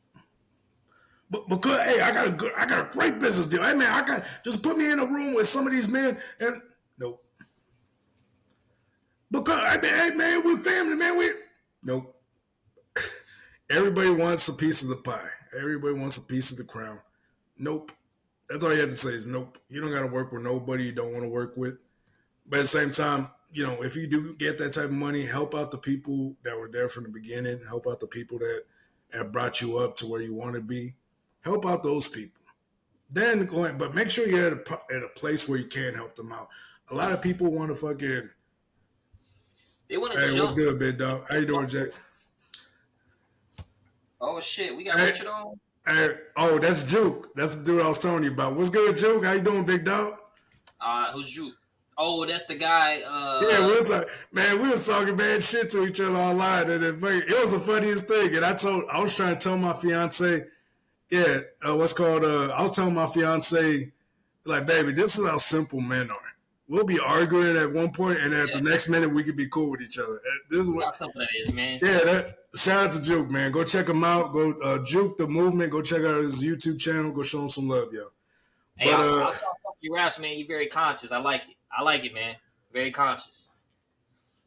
But because hey, I got a great business deal. Hey man, just put me in a room with some of these men and nope. Because hey man, we're family, man. Nope. Everybody wants a piece of the pie. Everybody wants a piece of the crown. Nope. That's all you have to say is nope. You don't got to work with nobody you don't want to work with. But at the same time, if you do get that type of money, help out the people that were there from the beginning. Help out the people that have brought you up to where you want to be. Help out those people. Then go ahead, but make sure you're at a place where you can help them out. A lot of people want to fucking. They want to. Hey, what's good, big dog? How you doing, Jack? Oh shit, we got Richard on. Hey, oh, that's Juke. That's the dude I was telling you about. What's good, Juke? How you doing, big dog? Who's Juke? Oh, that's the guy. Yeah, we was talking bad shit to each other online, and it was the funniest thing. And I was trying to tell my fiance, I was telling my fiance, like, baby, this is how simple men are. We'll be arguing at one point, and at the next minute, we could be cool with each other. This is what that is, man. Yeah, shout out to Juke, man. Go check him out. Go Juke the Movement. Go check out his YouTube channel. Go show him some love, yo. Hey, I saw your raps, man. You're very conscious. I like it, man. Very conscious.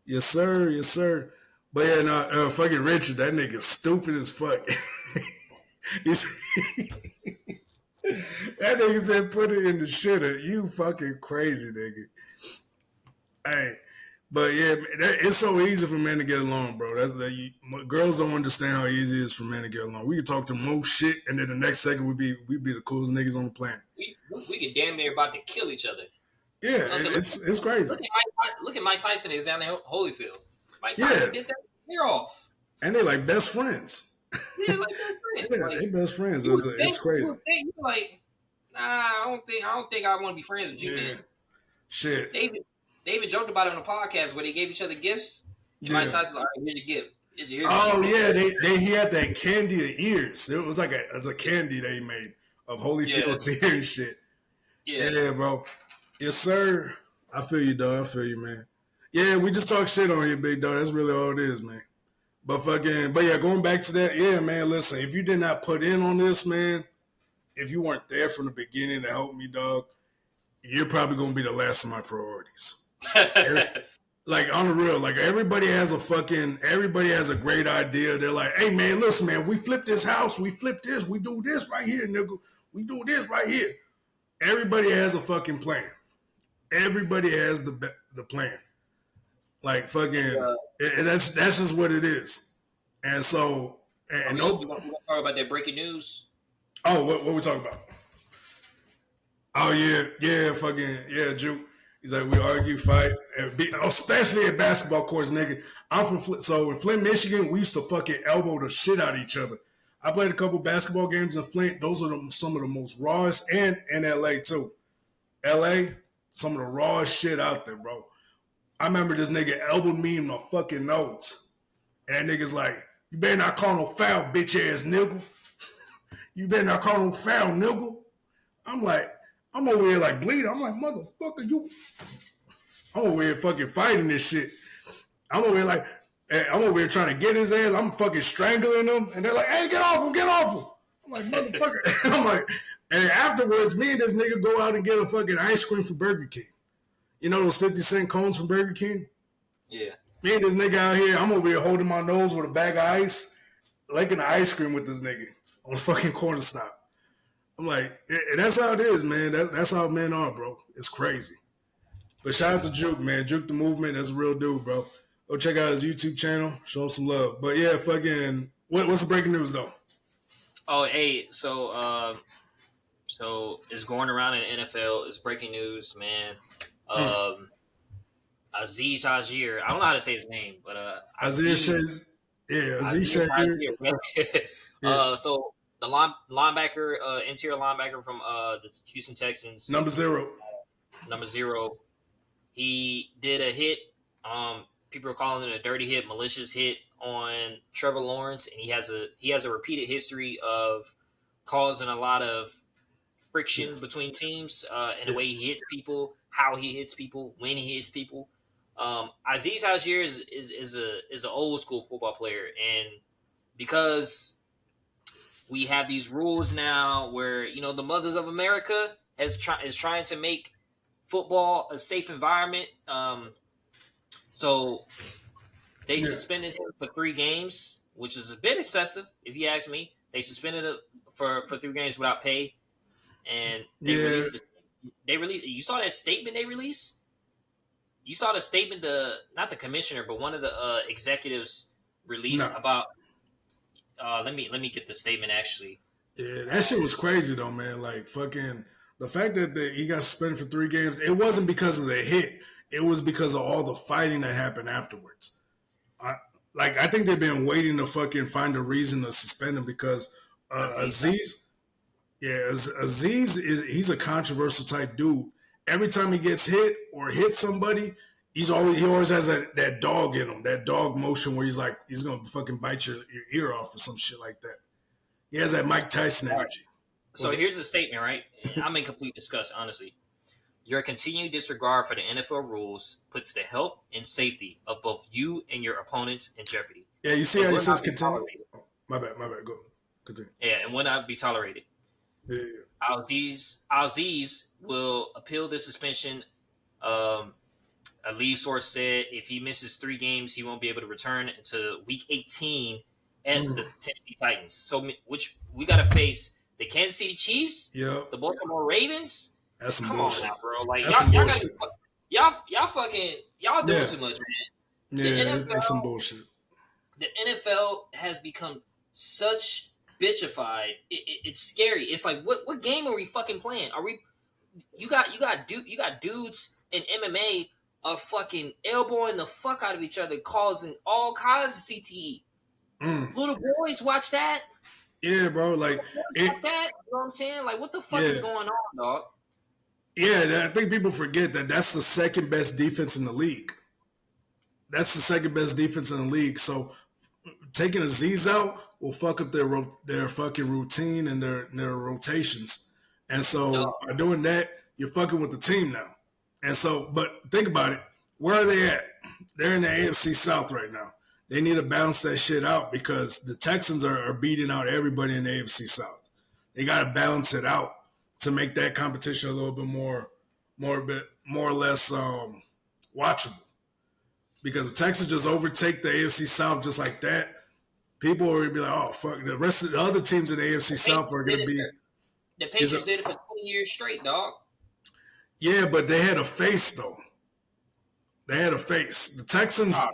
Yes, sir. Yes, sir. But yeah, fucking Richard, that nigga stupid as fuck. That nigga said put it in the shitter. You fucking crazy, nigga. Hey, but yeah, it's so easy for men to get along, bro. Girls don't understand how easy it is for men to get along. We can talk to most shit, and then the next second we be the coolest niggas on the planet. We get damn near about to kill each other. Yeah, it's crazy. Look at Mike Tyson is down there Holyfield. Mike Tyson did that ear off. And they like best friends. Yeah, like best friends. Yeah, they best friends. It's crazy. You're like, nah, I don't think I want to be friends with you, man. Shit. David joked about it on the podcast where they gave each other gifts. And Mike Tyson's like, all right, here's your gift. Here's your ear. He had that candy of ears. It was like a candy they made of Holyfield's ear and shit. Yeah, bro. Yes, sir. I feel you, dog. I feel you, man. Yeah, we just talk shit on here, big dog. That's really all it is, man. But yeah, going back to that, yeah, man, listen, if you did not put in on this, man, if you weren't there from the beginning to help me, dog, you're probably going to be the last of my priorities. Like, on the real, like, everybody has a great idea. They're like, hey, man, listen, man, we flip this house, we flip this, we do this right here, nigga. We do this right here. Everybody has a fucking plan. Everybody has the plan. Like, fucking, and that's just what it is. And so, and you want to talk about that breaking news? Oh, what we talking about? Oh, yeah, Juke. He's like, we argue, fight, especially at basketball courts, nigga. I'm from Flint, so in Flint, Michigan, we used to fucking elbow the shit out of each other. I played a couple basketball games in Flint. Those are some of the most rawest, and in LA too. LA, some of the rawest shit out there, bro. I remember this nigga elbowed me in my fucking nose. And that nigga's like, you better not call no foul, bitch ass nigga. You better not call no foul, nigga. I'm over here like bleeding. I'm like, motherfucker, I'm over here fucking fighting this shit. I'm over here trying to get his ass. I'm fucking strangling him. And they're like, hey, get off him. I'm like, motherfucker. I'm like, and afterwards, me and this nigga go out and get a fucking ice cream from Burger King. You know those 50-cent cones from Burger King? Yeah. Me and this nigga out here, I'm over here holding my nose with a bag of ice, licking the ice cream with this nigga on the fucking corner stop. I'm like, that's how it is, man. That's how men are, bro. It's crazy. But shout out to Juke, man. Juke the Movement. That's a real dude, bro. Go check out his YouTube channel. Show him some love. But yeah, fucking, what's the breaking news, though? Oh, hey, so So it's going around in the NFL. It's breaking news, man. Mm. Aziz Ajir. I don't know how to say his name, but Azir Aziz Shays, yeah, Aziz Aziz Shair, Ajir. Right? yeah, So the linebacker, interior linebacker from the Houston Texans, number 0. number 0. He did a hit. People are calling it a dirty hit, malicious hit on Trevor Lawrence, and he has a repeated history of causing a lot of Yeah, friction between teams in the yeah, way he hits people, how he hits people, when he hits people. Aziz Algier is an old school football player, and because we have these rules now, where the mothers of America is trying to make football a safe environment. So they yeah, suspended him for 3 games, which is a bit excessive, if you ask me. They suspended him for 3 games without pay, and they yeah. released. They released. You saw that statement they released. You saw the statement the not the commissioner, but one of the executives released Nah, about. Let me get the statement actually. yeah, that shit was crazy though, man. Like fucking the fact that he got suspended for 3 games. It wasn't because of the hit. It was because of all the fighting that happened afterwards. I, I think they've been waiting to fucking find a reason to suspend him because Aziz. Aziz, yeah, Aziz he's a controversial type dude. Every time he gets hit or hits somebody, he always has that dog in him, that dog motion where he's like he's gonna fucking bite your ear off or some shit like that. He has that Mike Tyson All right. energy. So here's the statement, right? I'm in complete disgust, honestly. Your continued disregard for the NFL rules puts the health and safety of both you and your opponents in jeopardy. Yeah, you see And how he will says not be continue? tolerated. Oh, my bad. Go continue. Yeah, and will not be tolerated. Yeah, Aziz will appeal the suspension. Um, a lead source said if he misses 3 games, he won't be able to return until Week 18 yeah. at the Tennessee Titans. So, which we got to face the Kansas City Chiefs, Yep. the Baltimore Ravens. That's some Come on bullshit. now, bro. Like That's some y'all got bullshit. y'all doing Yeah, too much, man. The yeah, it's some NFL, bullshit. the NFL has become such bitchified. It's scary. It's like what game are we fucking playing? Are we? You got dudes in MMA are fucking elbowing the fuck out of each other, causing all kinds of CTE. Mm. Little boys watch that. Yeah, bro. Like it. Watch that. You know what I'm saying? Like, what the fuck Yeah, is going on, dog? yeah. I think people forget that that's the second best defense in the league. That's the second best defense in the league. So taking Aziz out will fuck up their fucking routine and their rotations. And so Dog. by doing that, you're fucking with the team now. And so, but think about it. Where are they at? They're in the AFC South right now. They need to balance that shit out because the Texans are beating out everybody in the AFC South. They got to balance it out to make that competition a little bit more or less watchable. Because if Texans just overtake the AFC South just like that, people are gonna be like, "Oh fuck!" The rest of the other teams in the AFC South are gonna be. The Is it, Patriots did it for 20 years straight, dog. yeah, but they had a face though. They had a face. The Texans, Oh,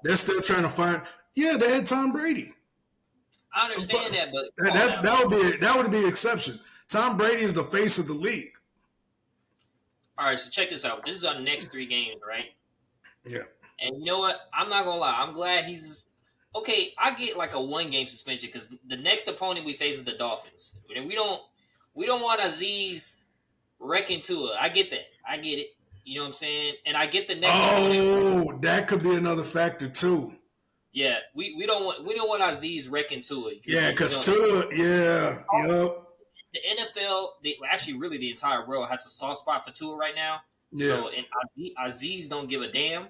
they're still trying to find. Yeah, they had Tom Brady. I understand that, but come on That now. that would be an exception. Tom Brady is the face of the league. All right, so check this out. This is our next 3 games, right? Yeah. And you know what? I'm not gonna lie. I'm glad he's okay. I get like a 1 game suspension because the next opponent we face is the Dolphins, and we don't want Aziz wrecking Tua. I get that. I get it. You know what I'm saying? And I get the next opponent. Oh, that could be another factor too. Yeah, we don't want Aziz wrecking Tua. Yeah, because Tua, yeah, yep, The NFL, actually really the entire world has a soft spot for Tua right now. yeah. So and Aziz don't give a damn.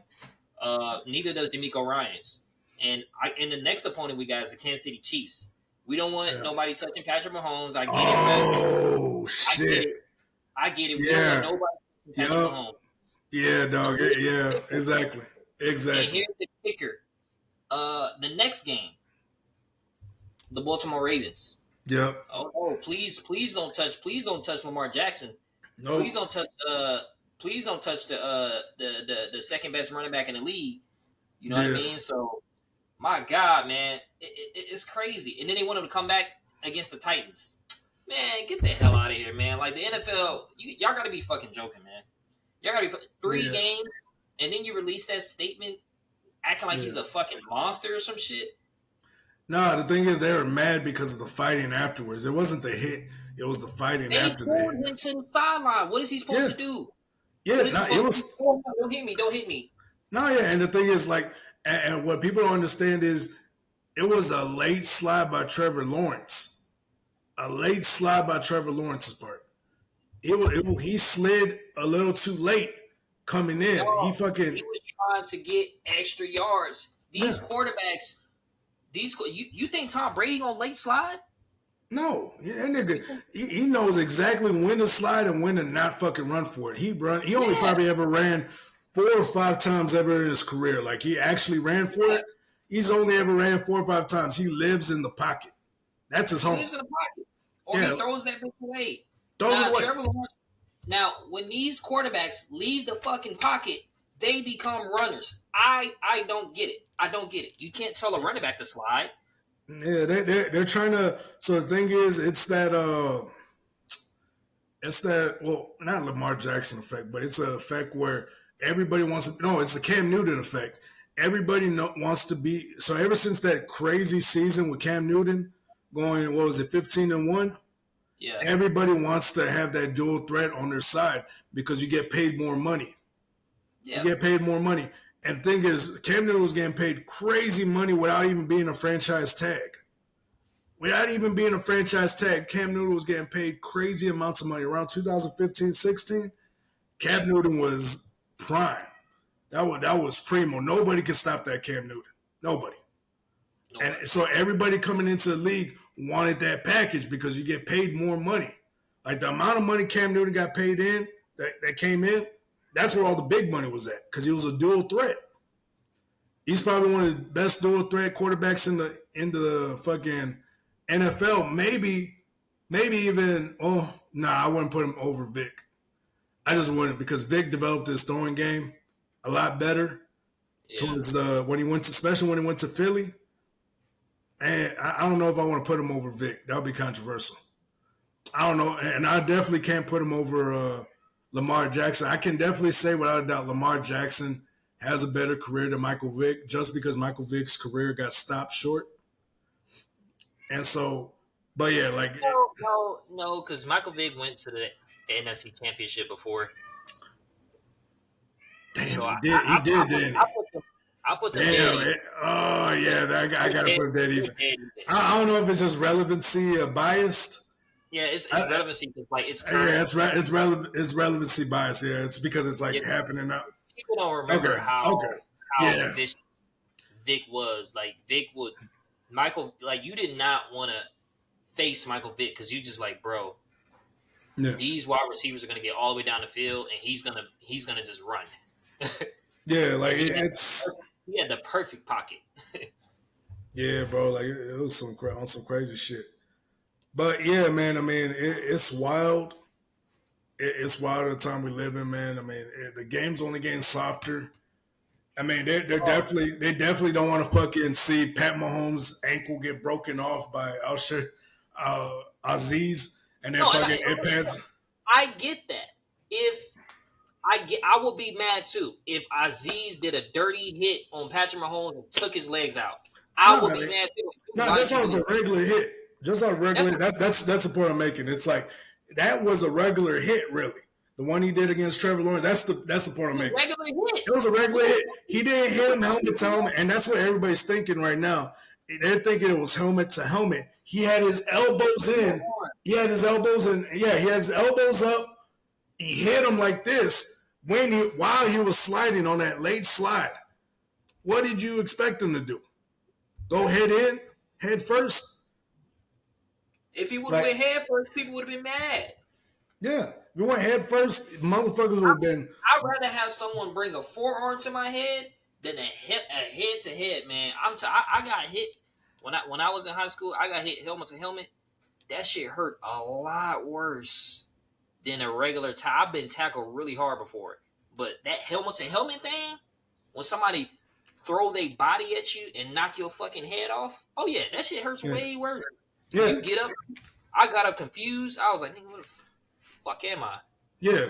Neither does D'Amico Ryans. And the next opponent we got is the Kansas City Chiefs. We don't want Yeah. nobody touching Patrick Mahomes. I get it, Oh man. shit. I get it. We Yeah. don't want nobody touching Patrick Yep. Mahomes. Yeah, dog. Yeah, exactly. And Exactly. here's the kicker. The next game, the Baltimore Ravens. Yep. Oh, please don't touch Lamar Jackson. Nope. Please don't touch the second best running back in the league. You know what I Yeah. mean? So, my God, man, it's crazy. And then they want him to come back against the Titans. Man, get the hell out of here, man. Like the NFL, y'all gotta be fucking joking, man. Y'all gotta be three Yeah, games, and then you release that statement acting like yeah. he's a fucking monster or some shit. No, the thing is, they were mad because of the fighting afterwards. It wasn't the hit; it was the fighting They after the pulled hit. him to the sideline. What is he supposed Yeah, to do? yeah. What is he No, it supposed to do? was. Oh, no, don't hit me! Don't hit me! No, yeah. And the thing is, like, and what people don't understand is, it was a late slide by Trevor Lawrence. A late slide by Trevor Lawrence's part. He slid a little too late coming in. He No, he fucking was trying to get extra yards. yeah. These quarterbacks, you think Tom Brady gonna late slide? No, that nigga, he knows exactly when to slide and when to not fucking run for it. He only Yeah, probably ever ran 4 or 5 times ever in his career. Like he actually ran for yeah. it. He's only ever ran 4 or 5 times. He lives in the pocket. That's his He home. lives in the pocket, or he Yeah, throws that bitch away. throws it Now, away. Trevor Lawrence. Now, when these quarterbacks leave the fucking pocket, they become runners. I don't get it. I don't get it. You can't tell a running back to slide. Yeah, they're trying to. So the thing is, it's that well, not Lamar Jackson effect, but it's an effect where everybody wants to. No, it's the Cam Newton effect. Everybody wants to be. So ever since that crazy season with Cam Newton going, what was it, 15-1? Yeah, Everybody wants to have that dual threat on their side because you get paid more money. You yeah, get paid more money. And the thing is, Cam Newton was getting paid crazy money without even being a franchise tag. Without even being a franchise tag, Cam Newton was getting paid crazy amounts of money. Around 2015-16, yeah. Cam Newton was prime. That was primo. Nobody could stop that Cam Newton. Nobody. And Nobody. so everybody coming into the league wanted that package because you get paid more money. Like the amount of money Cam Newton got paid in, that came in, that's where all the big money was at because he was a dual threat. He's probably one of the best dual threat quarterbacks in the fucking NFL. Maybe even I wouldn't put him over Vic. I just wouldn't because Vic developed his throwing game a lot better Yeah. towards when he went to, especially when he went to Philly. And I don't know if I want to put him over Vic. That would be controversial. I don't know, and I definitely can't put him over Lamar Jackson. I can definitely say without a doubt Lamar Jackson has a better career than Michael Vick just because Michael Vick's career got stopped short. And so, but yeah, like, No, because Michael Vick went to the NFC Championship before, damn, so he did, didn't he? I put them dead Damn, even. oh yeah, I gotta put that They're even. dead even. I don't know if it's just relevancy biased. Yeah, it's I, relevancy because like it's yeah, current. it's relevancy bias. Yeah, it's because it's like Yeah, happening now. people don't remember Okay, how yeah, vicious Vic was. Like Vic would Michael like you did not want to face Michael Vick because you just like bro. yeah, These wide receivers are going to get all the way down the field, and he's gonna just run. yeah. Like And it's he had the perfect pocket. yeah, bro. Like it was on some crazy shit. But yeah, man. I mean, it's wild. It's wild the time we live in, man. I mean, the game's only getting softer. I mean, they definitely don't want to fucking see Pat Mahomes' ankle get broken off by Alshir Aziz, and then No, and fucking it pans. I get that. If I would be mad too if Aziz did a dirty hit on Patrick Mahomes and took his legs out. I No, would I be mean, mad too. no, Why that's did you not do a that? regular hit. Just a regular. That's That's the point I'm making. It's like that was a regular hit, really. The one he did against Trevor Lawrence. That's the point I'm a making. regular hit. It was a regular hit. He didn't hit him helmet to helmet, and that's what everybody's thinking right now. They're thinking it was helmet to helmet. He had his elbows in. He had his elbows in. Yeah, he had his elbows up. He hit him like this while he was sliding on that late slide. What did you expect him to do? Go head first? If he would have Like, went head first, people would have been mad. yeah. If you went head first, motherfuckers would have been. I'd rather have someone bring a forearm to my head than a head to head, man. I got hit when I was in high school. I got hit helmet to helmet. That shit hurt a lot worse than a regular tackle. I've been tackled really hard before, but that helmet to helmet thing, when somebody throw their body at you and knock your fucking head off, oh yeah, that shit hurts Yeah. way worse. Yeah. You get up, I got up confused. I was like, nigga, what the fuck am I? Yeah.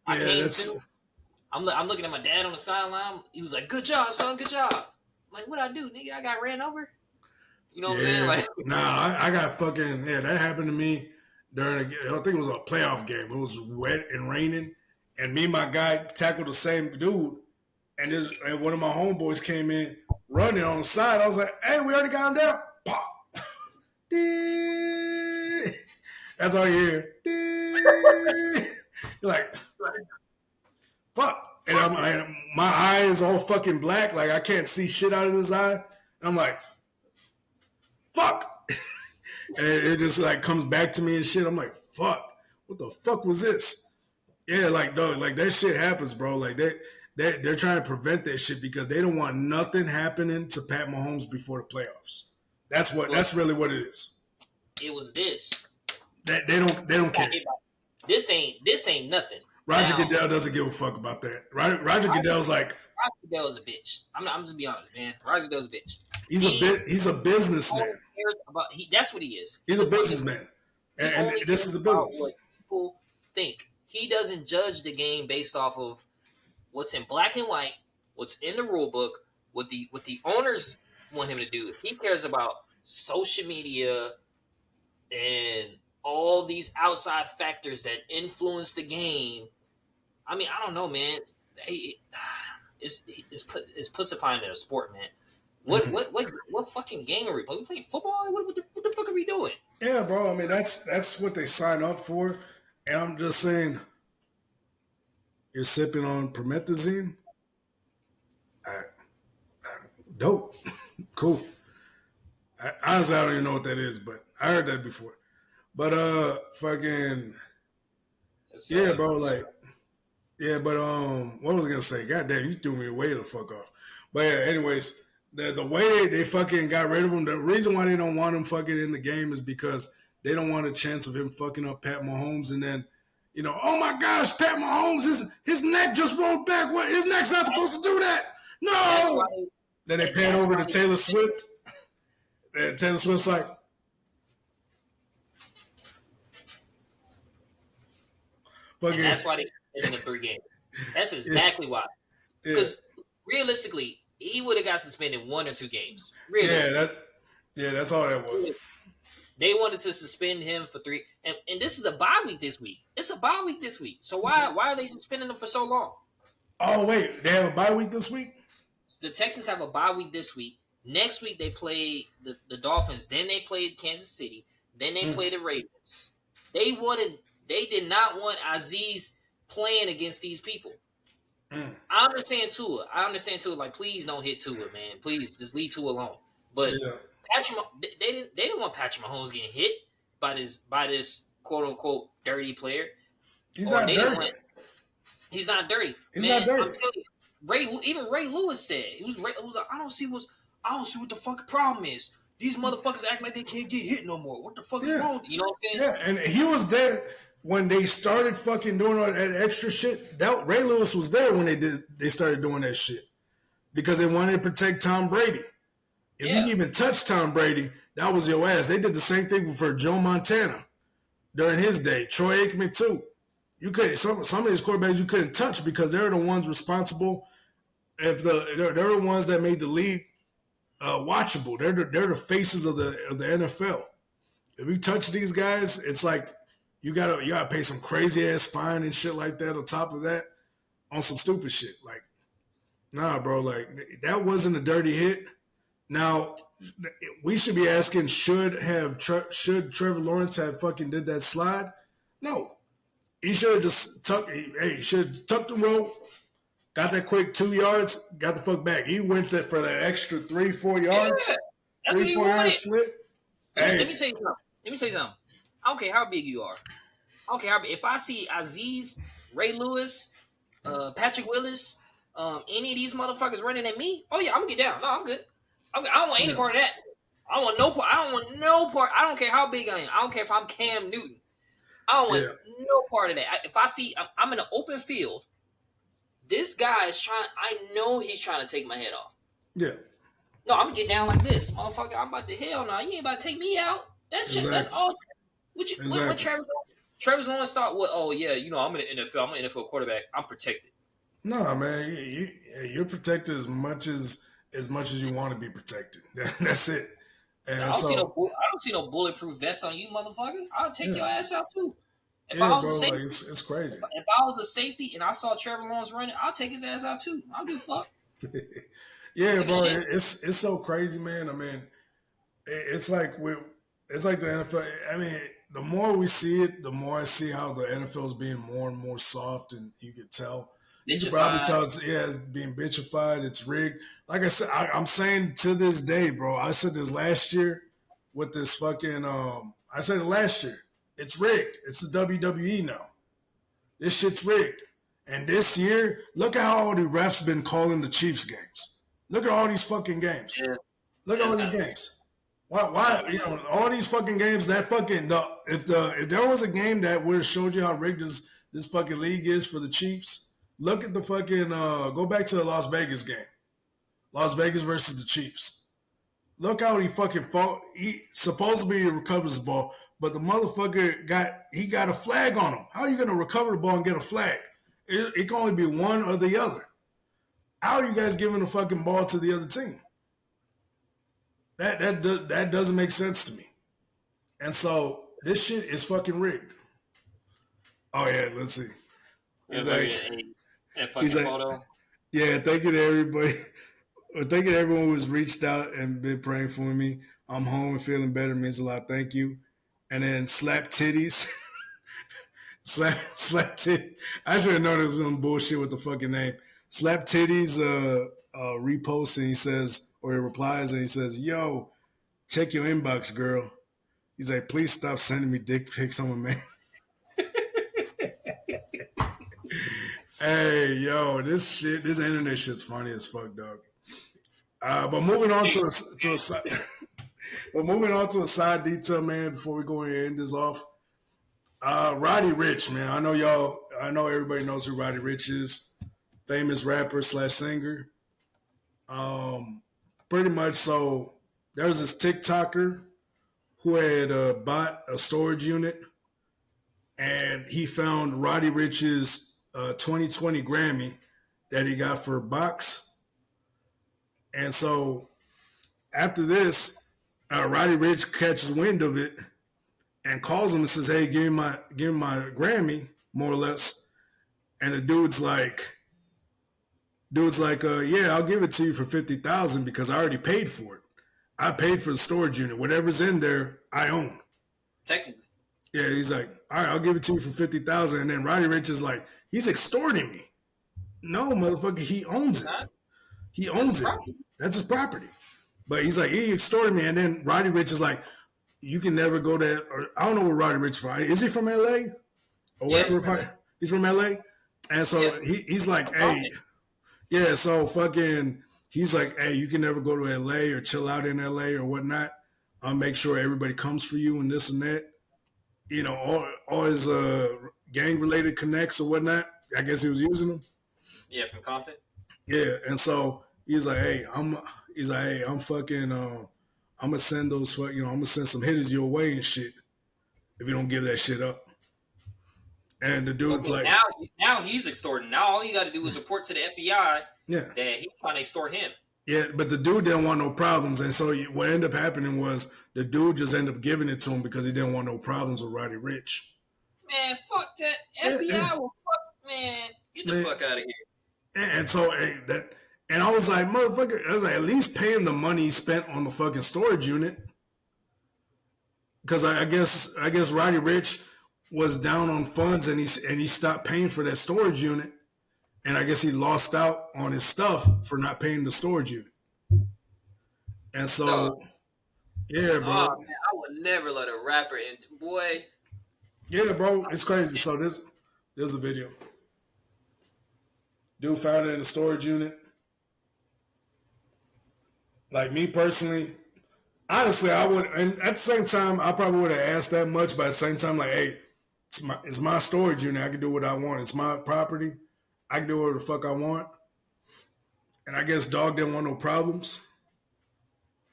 I Yeah, came to. I'm looking at my dad on the sideline. He was like, "Good job, son. Good job." I'm like, what I do, nigga? I got ran over. You know what I'm saying? Like, nah, I got fucking, that happened to me during, I think it was a playoff game. It was wet and raining, and me and my guy tackled the same dude, and one of my homeboys came in running on the side. I was like, hey, we already got him down. Pop. That's all you hear. You're like, fuck. And my eye is all fucking black. Like, I can't see shit out of this eye. And I'm like, fuck. And it just like comes back to me and shit. I'm like, fuck. What the fuck was this? Yeah, like, dog, like that shit happens, bro. Like they're trying to prevent that shit because they don't want nothing happening to Pat Mahomes before the playoffs. That's really what it is. It was this. That they don't care. This ain't nothing. Roger Goodell doesn't give a fuck about that. Roger Goodell's like, Roger Goodell's a bitch. I'm just be honest, man. Roger Goodell's a bitch. He's a businessman. That's what he is. He's a businessman, and this is a business. What people think. He doesn't judge the game based off of what's in black and white, what's in the rule book, what the owners want him to do. He cares about social media and all these outside factors that influence the game. I mean, I don't know, man. It's pussifying in a sport, man. What fucking game are we playing? We playing football? What the fuck are we doing? Yeah, bro. I mean, that's what they sign up for. And I'm just saying, you're sipping on promethazine? Dope. Cool. Honestly, I don't even know what that is, but I heard that before. But fucking yeah, bro. Like yeah, but what was I gonna say? God damn, you threw me way the fuck off. But yeah, anyways, the way they fucking got rid of him. The reason why they don't want him fucking in the game is because they don't want a chance of him fucking up Pat Mahomes, and then oh my gosh, Pat Mahomes, his neck just rolled back. What? His neck's not supposed to do that. No. Then they pan over to Taylor Swift. And Taylor Swift's like, and that's why they in the 3 games. That's exactly why. Because realistically, he would have got suspended 1 or 2 games. Really? That's all that was. They wanted to suspend him for 3, and this is a bye week this week. It's a bye week this week. So why are they suspending him for so long? Oh wait, they have a bye week this week? The Texans have a bye week this week. Next week they play the Dolphins. Then they played Kansas City. Then they play the Ravens. They did not want Aziz playing against these people. I understand Tua. Like, please don't hit Tua, man. Please just leave Tua alone. But they didn't want Patrick Mahomes getting hit by this quote unquote dirty player. He's not dirty. He's not dirty. He's not dirty. I'm telling you, even Ray Lewis said he was like, I don't see what the fucking problem is. These motherfuckers act like they can't get hit no more. What the fuck is wrong? You know what I'm saying? Yeah, and he was there when they started fucking doing all that extra shit. That Ray Lewis was there when they started doing that shit because they wanted to protect Tom Brady. If you even touch Tom Brady, that was your ass. They did the same thing for Joe Montana during his day. Troy Aikman too. You couldn't some of these quarterbacks you couldn't touch because they're the ones responsible. They're the ones that made the league watchable. They're the faces of the NFL. If you touch these guys, it's like you gotta pay some crazy ass fine and shit like that on top of that on some stupid shit. Like, nah, bro, like that wasn't a dirty hit. Now we should be asking, should Trevor Lawrence have fucking did that slide? No. He should have just tucked the rope, got that quick 2 yards, got the fuck back. He went there for that extra 3-4 yards. Yeah, 3-4 yards slip. Hey. Let me say something. I don't care how big you are. I don't care how big. If I see Aziz, Ray Lewis, Patrick Willis, any of these motherfuckers running at me, oh yeah, I'm gonna get down. No, I'm good. I don't want any part of that. I don't want no part. I don't care how big I am. I don't care if I'm Cam Newton. I don't want no part of that. If I see I'm in an open field, this guy is trying. I know he's trying to take my head off. Yeah. No, I'm gonna get down like this, motherfucker. I'm about to hell no. You ain't about to take me out. That's just that's all. What Exactly. Travis Lawrence thought? What? Oh yeah, I'm in the NFL. I'm an NFL quarterback. I'm protected. No, man, you're protected as much as you want to be protected. That's it. I And don't see no so, I don't see no bulletproof vest on you, motherfucker. I'll take yeah, your ass out too. If yeah, I was a bro, like safety, it's crazy. if I was a safety and I saw Trevor Lawrence running, I'll take his ass out too. I don't give a fuck. I don't Yeah, give a bro, shit. it's so crazy, man. I mean, it's like it's like the NFL. I mean, the more we see it, the more I see how the NFL is being more and more soft, and you can tell. You can probably Bitchified. tell it's being bitchified. It's rigged. Like I said, I'm saying to this day, bro. I said this last year with this fucking. I said it last year. It's rigged. It's the WWE now. This shit's rigged. And this year, look at how all the refs been calling the Chiefs games. Look at all these fucking games. Yeah, Look at that's all these kind of weird. games. Why? It's kind of You weird. know, all these fucking games. That fucking if there was a game that would have showed you how rigged this fucking league is for the Chiefs, look at the fucking go back to the Las Vegas game. Las Vegas versus the Chiefs. Look how he fucking fought. He supposedly he recovers the ball, but the motherfucker got a flag on him. How are you gonna recover the ball and get a flag? It can only be one or the other. How are you guys giving the fucking ball to the other team? That doesn't make sense to me. And so this shit is fucking rigged. Oh yeah, let's see. Yeah, He's maybe like, a he's fucking like, photo. yeah, thank you to everybody. Or thank you to everyone who's reached out and been praying for me. I'm home and feeling better means a lot. Thank you. And then slap titties. slap titties. I should have known it was some bullshit with the fucking name. Slap titties reposts and he says, or he replies and he says, yo, check your inbox, girl. He's like, please stop sending me dick pics on my man. Hey, yo, this internet shit's funny as fuck, dog. But moving on but moving on to a side detail, man. Before we go ahead and end this off, Roddy Ricch, man. I know everybody knows who Roddy Ricch is. Famous rapper slash singer. Pretty much. So there was this TikToker who had bought a storage unit, and he found Roddy Ricch's 2020 Grammy that he got for a box. And so after this, Roddy Ricch catches wind of it and calls him and says, "Hey, give me my Grammy, more or less." And the dude's like, "Yeah, I'll give it to you for 50,000 because I already paid for it. I paid for the storage unit. Whatever's in there, I own." Technically, Yeah, he's like, "All right, I'll give it to you for 50,000." And then Roddy Ricch is like, "He's extorting me." No, motherfucker, he owns it's it. not. He That's a owns it. problem. That's his property. But he's like, he extorted me. And then Roddy Ricch is like, you can never go there. Or I don't know where Roddy Ricch from. Is he from LA or Yeah, he's wherever? from LA. He's from LA. And Yeah, so he's like, from hey, Compton. yeah. So fucking, he's like, hey, you can never go to LA or chill out in LA or whatnot. I'll make sure everybody comes for you and this and that. You know, all his gang related connects or whatnot. I guess he was using them. Yeah, from Compton. Yeah, and so he's like, hey, I'm fucking, I'm gonna send I'm gonna send some hitters your way and shit if you don't give that shit up. And the dude's Okay, like, now he's extorting. Now all you got to do is report to the FBI yeah, that he's trying to extort him. yeah, but the dude didn't want no problems, and so what ended up happening was the dude just ended up giving it to him because he didn't want no problems with Roddy Ricch. Man, fuck that. Yeah, FBI will fuck. Man, get the man, fuck out of here. and so and I was like, motherfucker, I was like, at least pay him the money he spent on the fucking storage unit. Because I guess Roddy Ricch was down on funds and he stopped paying for that storage unit, and I guess he lost out on his stuff for not paying the storage unit. And Dog. so yeah, Oh bro, man, I would never let a rapper into boy. yeah, bro, it's crazy. So there's a video. Dude found it in the storage unit. Like me personally, honestly, I would, and at the same time, I probably would have asked that much, but at the same time, like, hey, it's my storage unit. I can do what I want. It's my property. I can do whatever the fuck I want. And I guess dog didn't want no problems.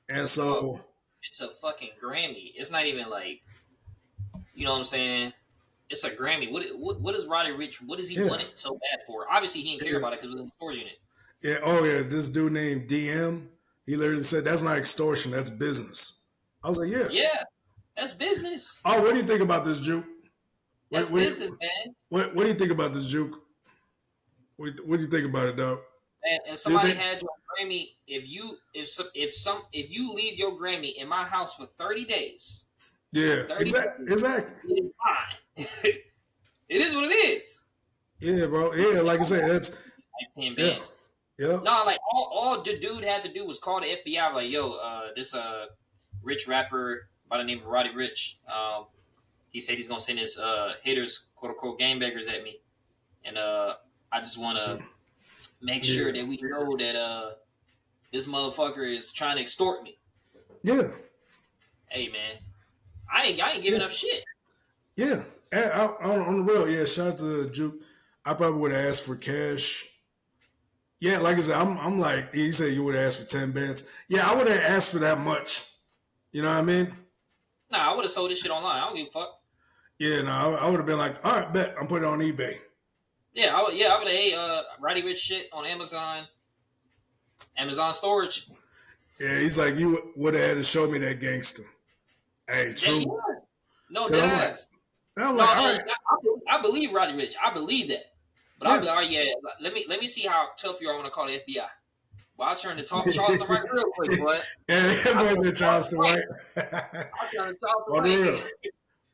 And Dog, so, it's a fucking Grammy. It's not even like You know what I'm saying? It's a Grammy. What is Roddy Ricch? What does he Yeah, want it so bad for? Obviously, he didn't care yeah, about it because it was in the storage unit. yeah. Oh yeah, this dude named DM. He literally said that's not extortion, that's business. I was like, yeah. Yeah, that's business. Oh, what do you think about this, Juke? That's What what, business, man. what do you think about this, Juke? What do you think about it, dog? And Do you somebody think? had your Grammy. If you leave your Grammy in my house for 30 days, Yeah, 30 days, exactly. it is mine. It is what it is. Yeah, bro. Yeah, like I said, that's Like 10 yeah, bands. yeah, No, like all the dude had to do was call the FBI. Like, yo, this rich rapper by the name of Roddy Ricch. He said he's gonna send his haters, quote unquote, game beggars at me, and I just want to make sure yeah, that we know that this motherfucker is trying to extort me. yeah, Hey, man, I ain't giving yeah, up shit. yeah. And on the real, yeah. Shout out to Juke. I probably would have asked for cash. Yeah, like I said, I'm like you said you would have asked for 10 bands. Yeah, I would have asked for that much. You know what I mean? Nah, I would have sold this shit online. I don't give a fuck. Yeah, no, I would have been like, all right, bet I'm putting it on eBay. Yeah, I would have Roddy Ricch shit on Amazon storage. Yeah, he's like, you would have had to show me that gangster. Hey, Yeah, true. yeah. No, Cause dead I'm like, ass. I'm No, like, all right, I believe Roddy Ricch. I believe that. But I'll yeah. be like, oh yeah, let me see how tough you are when I call the FBI. Well, I'll turn to Charleston White real quick, boy. And everyone's in Charleston, right? I'll turn to Charleston On the real, White.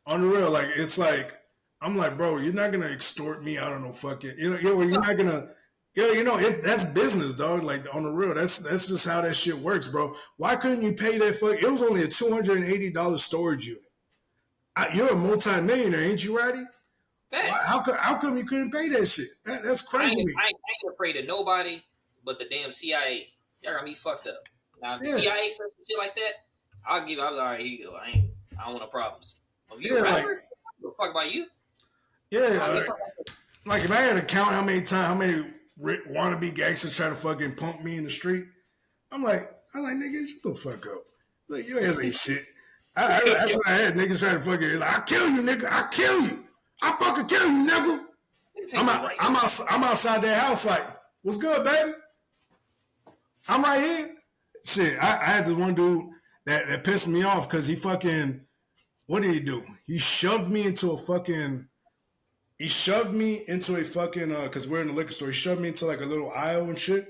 on the real, like it's like I'm like, bro, you're not gonna extort me out of no fucking, you're not gonna, that's business, dog. Like on the real, that's just how that shit works, bro. Why couldn't you pay that fuck? It was only a $280 storage unit. You're a multi-millionaire, ain't you, Roddy? Facts. How come you couldn't pay that shit? That's I crazy ain't, to me. I, ain't, I ain't afraid of nobody but the damn CIA. Y'all got me fucked up. Now, if the Yeah, CIA says some shit like that, I'll give. I'll be all right. Here you go. I don't want no problems. If you yeah, a like rapper, I don't give a fuck about you. yeah, I don't give a fuck about you. like if I had to count how many wannabe gangsters try to fucking pump me in the street, I'm like, nigga, shut the fuck up. Like your ass ain't shit. That's what I had. Niggas trying to fucking like, I kill you, nigga. I kill you. I fucking kill you, nigga. Nigga, take the right. I'm outside that house like, what's good, baby? I'm right here. Shit, I had this one dude that pissed me off because he fucking, what did he do? He shoved me into a fucking, because we're in the liquor store. He shoved me into like a little aisle and shit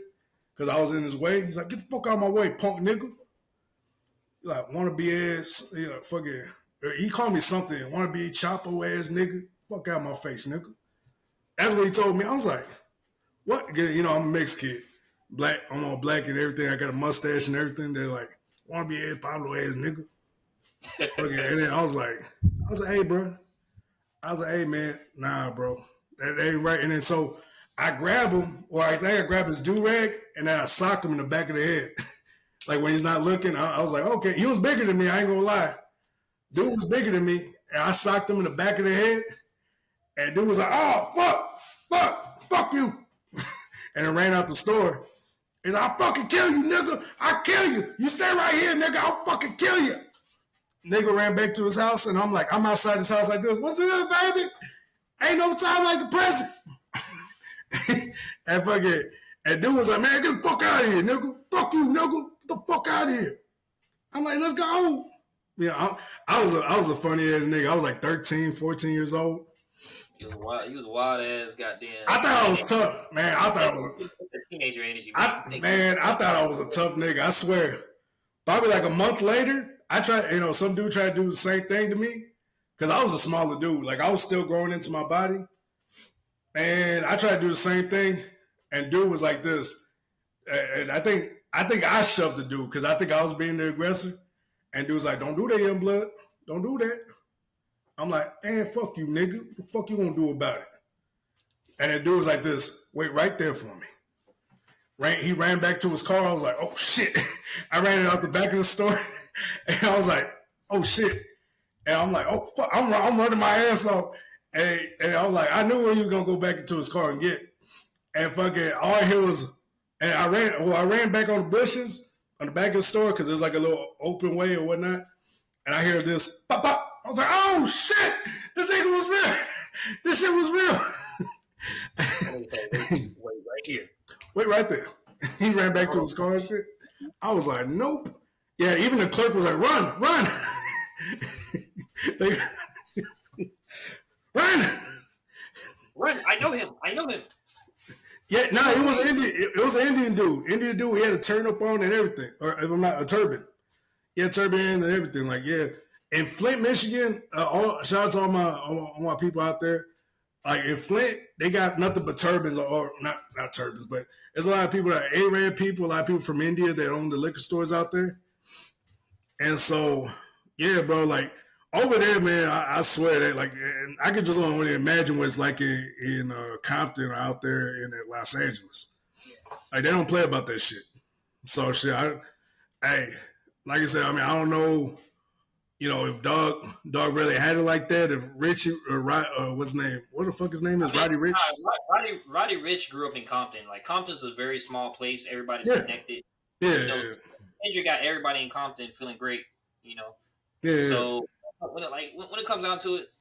because I was in his way. He's like, get the fuck out of my way, punk nigga. Like, wanna be ass, fucking, he called me something, wanna be chopper ass nigga. Fuck out of my face, nigga. That's what he told me. I was like, what? I'm a mixed kid. Black, I'm all black and everything. I got a mustache and everything. They're like, wanna be ass Pablo ass nigga. Okay, and then I was like, hey, bro. I was like, hey, man, nah, bro. That ain't right. And then so I grab him, or I think I grab his do-rag, and then I sock him in the back of the head. Like when he's not looking, I was like, okay. He was bigger than me, I ain't gonna lie. Dude was bigger than me, and I socked him in the back of the head, and dude was like, oh, fuck you. And then ran out the store. He's like, I'll fucking kill you, nigga. I'll kill you. You stay right here, nigga. I'll fucking kill you. Nigga ran back to his house, and I'm outside his house like this. What's up, baby? Ain't no time like the present. And dude was like, man, get the fuck out of here, nigga. Fuck you, nigga. Get the fuck out of here. I'm like, let's go. I was a funny ass nigga. I was like 13, 14 years old. You was a wild ass goddamn. I thought I was tough, man. I thought I was teenager energy. I thought I was a tough nigga. I swear. Probably like a month later, I tried, some dude tried to do the same thing to me because I was a smaller dude. Like I was still growing into my body. And I tried to do the same thing. And dude was like this. And I think I shoved the dude because I think I was being the aggressor. And dude was like, don't do that, young blood. Don't do that. I'm like, man, fuck you, nigga. What the fuck you gonna do about it? And the dude was like this, wait right there for me. He ran back to his car. I was like, oh shit. I ran it out the back of the store. And I was like, oh shit. And I'm like, oh fuck, I'm running my ass off. And I was like, I knew where you were gonna go back into his car and get. And fucking all I hear was, and I ran back on the bushes on the back of the store because there's like a little open way or whatnot. And I hear this pop pop. I was like, oh shit, this nigga was real. This shit was real. Wait right here. Wait right there. He ran back to his car and shit. I was like, nope. Yeah, even the clerk was like, run, run. Run. Run. I know him. Yeah, no, it was Indian. It was an Indian dude. Indian dude. He had a turnip on and everything, or if I'm not, a turban. Yeah, turban and everything. Like, yeah. In Flint, Michigan, shout out to all my people out there. Like in Flint, they got nothing but turbans, or not turbans, but there's a lot of people that are Arab people, a lot of people from India that own the liquor stores out there. And so, yeah, bro, like over there, man, I swear that, like, and I could just only imagine what it's like in Compton or out there in Los Angeles. Like, they don't play about that shit. So, shit, hey, like I said, I mean, I don't know, if Dog really had it like that. If Ricch or what's his name? What the fuck his name is? Roddy Ricch. Roddy Ricch grew up in Compton. Like Compton's a very small place. Everybody's connected. Yeah. Andrew got everybody in Compton feeling great. Yeah. So when it comes down to it,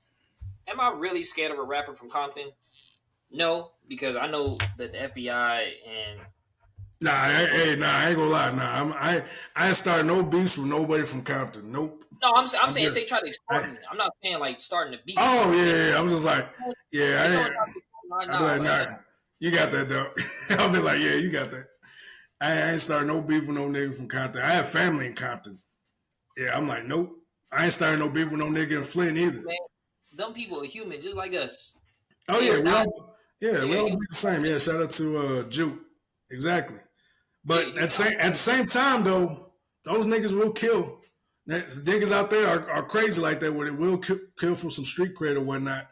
am I really scared of a rapper from Compton? No, because I know that the FBI and I ain't gonna lie. Nah, I ain't starting no beefs with nobody from Compton. Nope. No, I'm saying if they try to extort me. I'm not saying like starting to beef. Oh yeah. I was just like, yeah, I'll be like, nah, you got that, dog. I'll be like, yeah, you got that. I ain't starting no beef with no nigga from Compton. I have family in Compton. Yeah, I'm like, nope. I ain't starting no beef with no nigga in Flint either. Man, them people are human, just like us. Oh yeah, we all be the same. Yeah, shout out to Juke. Exactly. But at the same time though, those niggas will kill. Niggas out there are crazy like that, where they will kill for some street cred or whatnot.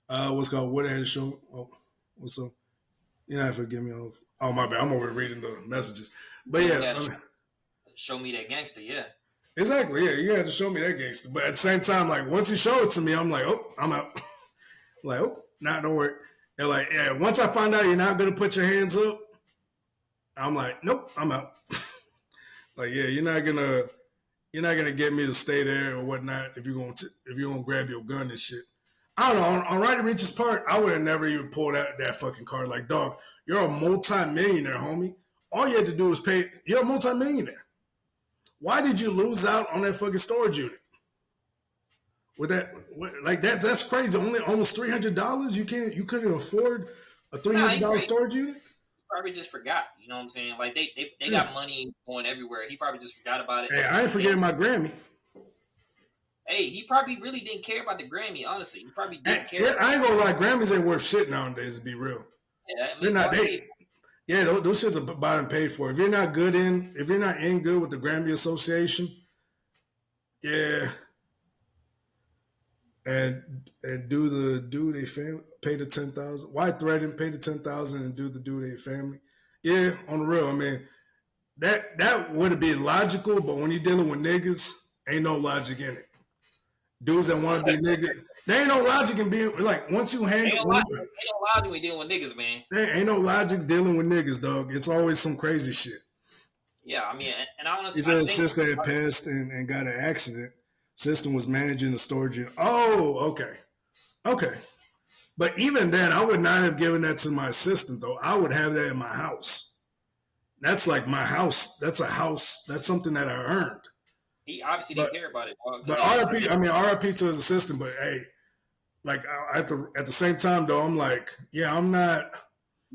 What's called what had show? Oh, what's up? You know, forgive me. Oh my bad, I'm over reading the messages. But yeah, show me that gangster. Yeah, exactly. Yeah, you have to show me that gangster. But at the same time, like once you show it to me, I'm like, oh, I'm out. Like, oh, nah, don't worry. They're like, yeah. Once I find out you're not gonna put your hands up, I'm like, nope, I'm out. Like, yeah, you're not gonna get me to stay there or whatnot if you're gonna grab your gun and shit. I don't know. On Roddy Ricch's part, I would have never even pulled out that fucking card. Like, dog, you're a multi-millionaire, homie. All you had to do was pay. You're a multi-millionaire. Why did you lose out on that fucking storage unit? With that, like that's crazy. Only almost $300. You couldn't afford a $300 storage unit. Probably just forgot. You know what I'm saying? Like they got money going everywhere. He probably just forgot about it. Hey, I ain't forgetting my Grammy. Hey, he probably really didn't care about the Grammy. Honestly, he probably didn't care. I ain't gonna lie, Grammys ain't worth shit nowadays. To be real, yeah, I mean, they're not. Yeah, those shits are bought and paid for. If you're not in good with the Grammy Association, yeah, and do they family pay the 10,000? Why threaten pay the 10,000 and do the they family? Yeah, on the real. I mean, that would be logical, but when you're dealing with niggas, ain't no logic in it. Dudes that want to be niggas, there ain't no logic in being like once you handle. Ain't no logic when dealing with niggas, man. There ain't no logic dealing with niggas, dog. It's always some crazy shit. Yeah, I mean, and I honestly, he said his sister had passed and got an accident. Sister was managing the storage unit. Oh, okay. But even then, I would not have given that to my assistant, though. I would have that in my house. That's like my house. That's a house. That's something that I earned. He obviously didn't care about it. But RIP to his assistant. But hey, like at the same time though, I'm like, yeah, I'm not.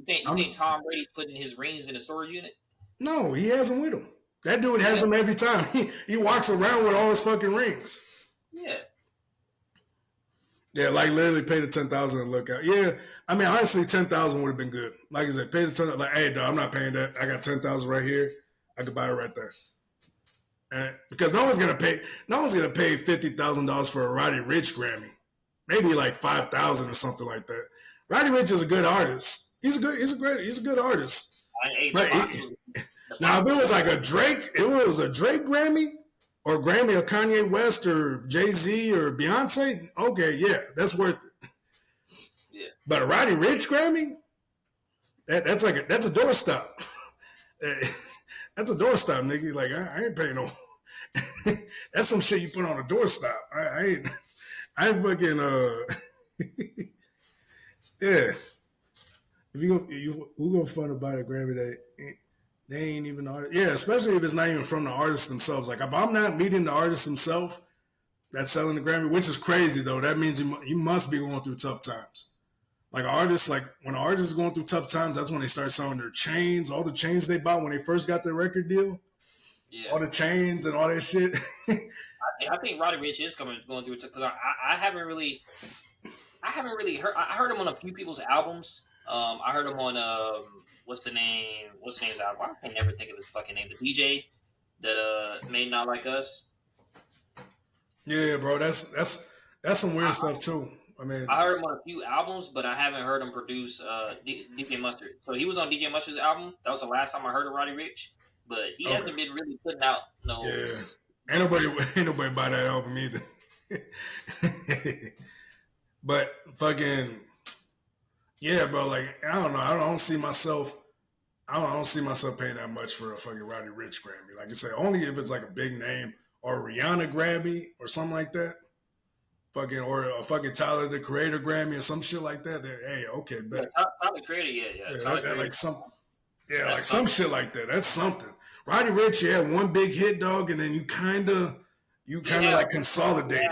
You think Tom Brady putting his rings in the storage unit? No, he has them with him. That dude has them every time. He walks around with all his fucking rings. Yeah. Yeah, like literally pay the 10,000 and look out. Yeah, I mean honestly, 10,000 would have been good. Like I said, pay the 10,000. Like, hey, dog, I'm not paying that. I got 10,000 right here. I could buy it right there. And because no one's gonna pay $50,000 for a Roddy Ricch Grammy. Maybe like 5,000 or something like that. Roddy Ricch is a good artist. He's a good artist. But now if it was like a Drake, Grammy or Grammy or Kanye West or Jay-Z or Beyonce, okay, yeah, that's worth it. Yeah. But a Roddy Ricch Grammy, that's a doorstop. That's a doorstop, nigga. Like I ain't paying no. That's some shit you put on a doorstop. I ain't fucking yeah. If you who gonna fun about a Grammy they ain't even artists. Yeah, especially if it's not even from the artists themselves. Like if I'm not meeting the artist himself that's selling the Grammy, which is crazy though. That means you must be going through tough times. Like artists, like when an artist is going through tough times, that's when they start selling their chains, all the chains they bought when they first got their record deal, Yeah, all the chains and all that shit. I think Roddy Ricch is going through it because I haven't really heard. I heard him on a few people's albums. I heard him on what's the name? What's the name's album? I can never think of his fucking name. The DJ that made Not Like Us. Yeah, bro, that's some weird stuff too. I mean, I heard him on a few albums, but I haven't heard him produce DJ Mustard. So he was on DJ Mustard's album. That was the last time I heard of Roddy Ricch. But he hasn't been really putting out no. Yeah, ain't nobody buy that album either. But fucking yeah, bro. Like I don't know. I don't see myself. I don't see myself paying that much for a fucking Roddy Ricch Grammy. Like I say, only if it's like a big name or a Rihanna Grammy or something like that. Fucking or a fucking Tyler the Creator Grammy or some shit like that. Hey, okay, bet. Yeah, Tyler Creator, yeah. Like some, yeah, like some shit like that. That's something. Roddy Ricch, yeah, one big hit, dog, and then you kind of like consolidated.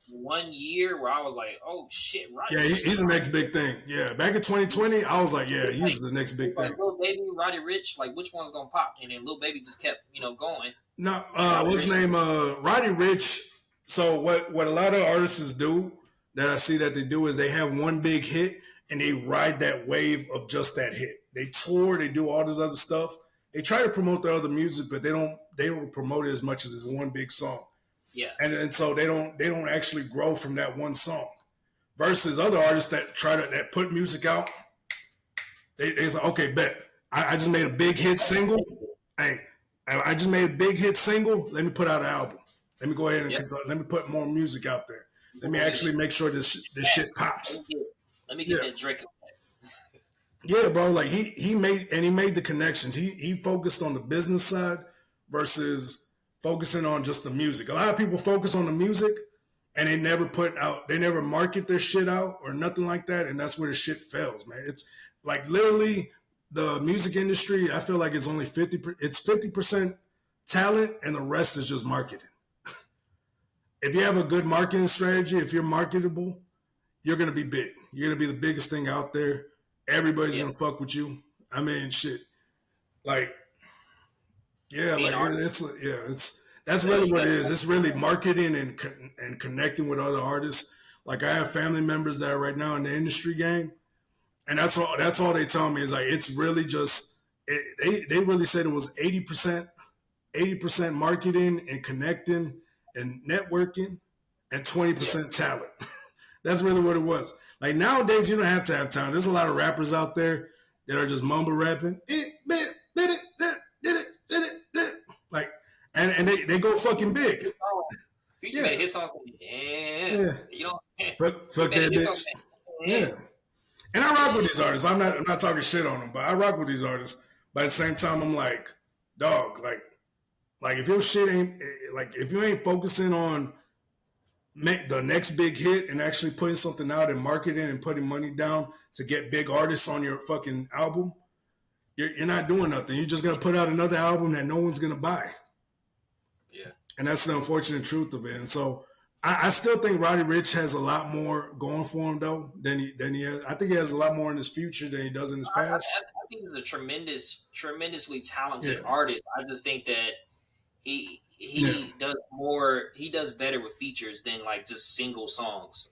1 year where I was like, oh shit, Roddy. Yeah, he's the next big thing. Yeah, back in 2020, I was like, yeah, he's the next big thing. Lil Baby, Roddy Ricch, like which one's gonna pop? And then Lil Baby just kept, going. No, what's his name? Roddy Ricch. So what a lot of artists do that I see that they do is they have one big hit and they ride that wave of just that hit. They tour, they do all this other stuff. They try to promote their other music, but they don't promote it as much as this one big song. Yeah. And so they don't actually grow from that one song. Versus other artists that that put music out, they say, okay, bet. I just made a big hit single. Hey, I just made a big hit single. Let me put out an album. Let me go ahead and let me put more music out there. Let me actually make sure this shit pops. Let me get that Drake. Yeah, bro. Like he made the connections. He focused on the business side versus focusing on just the music. A lot of people focus on the music and they never market their shit out or nothing like that, and that's where the shit fails, man. It's like literally the music industry. I feel like it's only 50% talent and the rest is just marketing. If you have a good marketing strategy, if you're marketable, you're going to be big. You're going to be the biggest thing out there. Everybody's going to fuck with you. I mean, shit. Like, yeah, that's really what it is. It's really marketing and connecting with other artists. Like I have family members that are right now in the industry game. And that's all they tell me is like, it's really just, they really said it was 80% marketing and connecting and networking and 20% talent. That's really what it was. Like nowadays, you don't have to have talent. There's a lot of rappers out there that are just mumble rapping. Like, and they go fucking big. Future made his songs. Yeah. You know what I'm saying? Fuck that bitch. Yeah. And I rock with these artists. I'm not talking shit on them, but I rock with these artists. But at the same time, I'm like, dog, like if your shit ain't like if you ain't focusing on the next big hit and actually putting something out and marketing and putting money down to get big artists on your fucking album, you're not doing nothing. You're just gonna put out another album that no one's gonna buy. Yeah. And that's the unfortunate truth of it. And so I still think Roddy Ricch has a lot more going for him though than he has. I think he has a lot more in his future than he does in his past. I think he's a tremendously talented artist. I just think that he does more. He does better with features than like just single songs.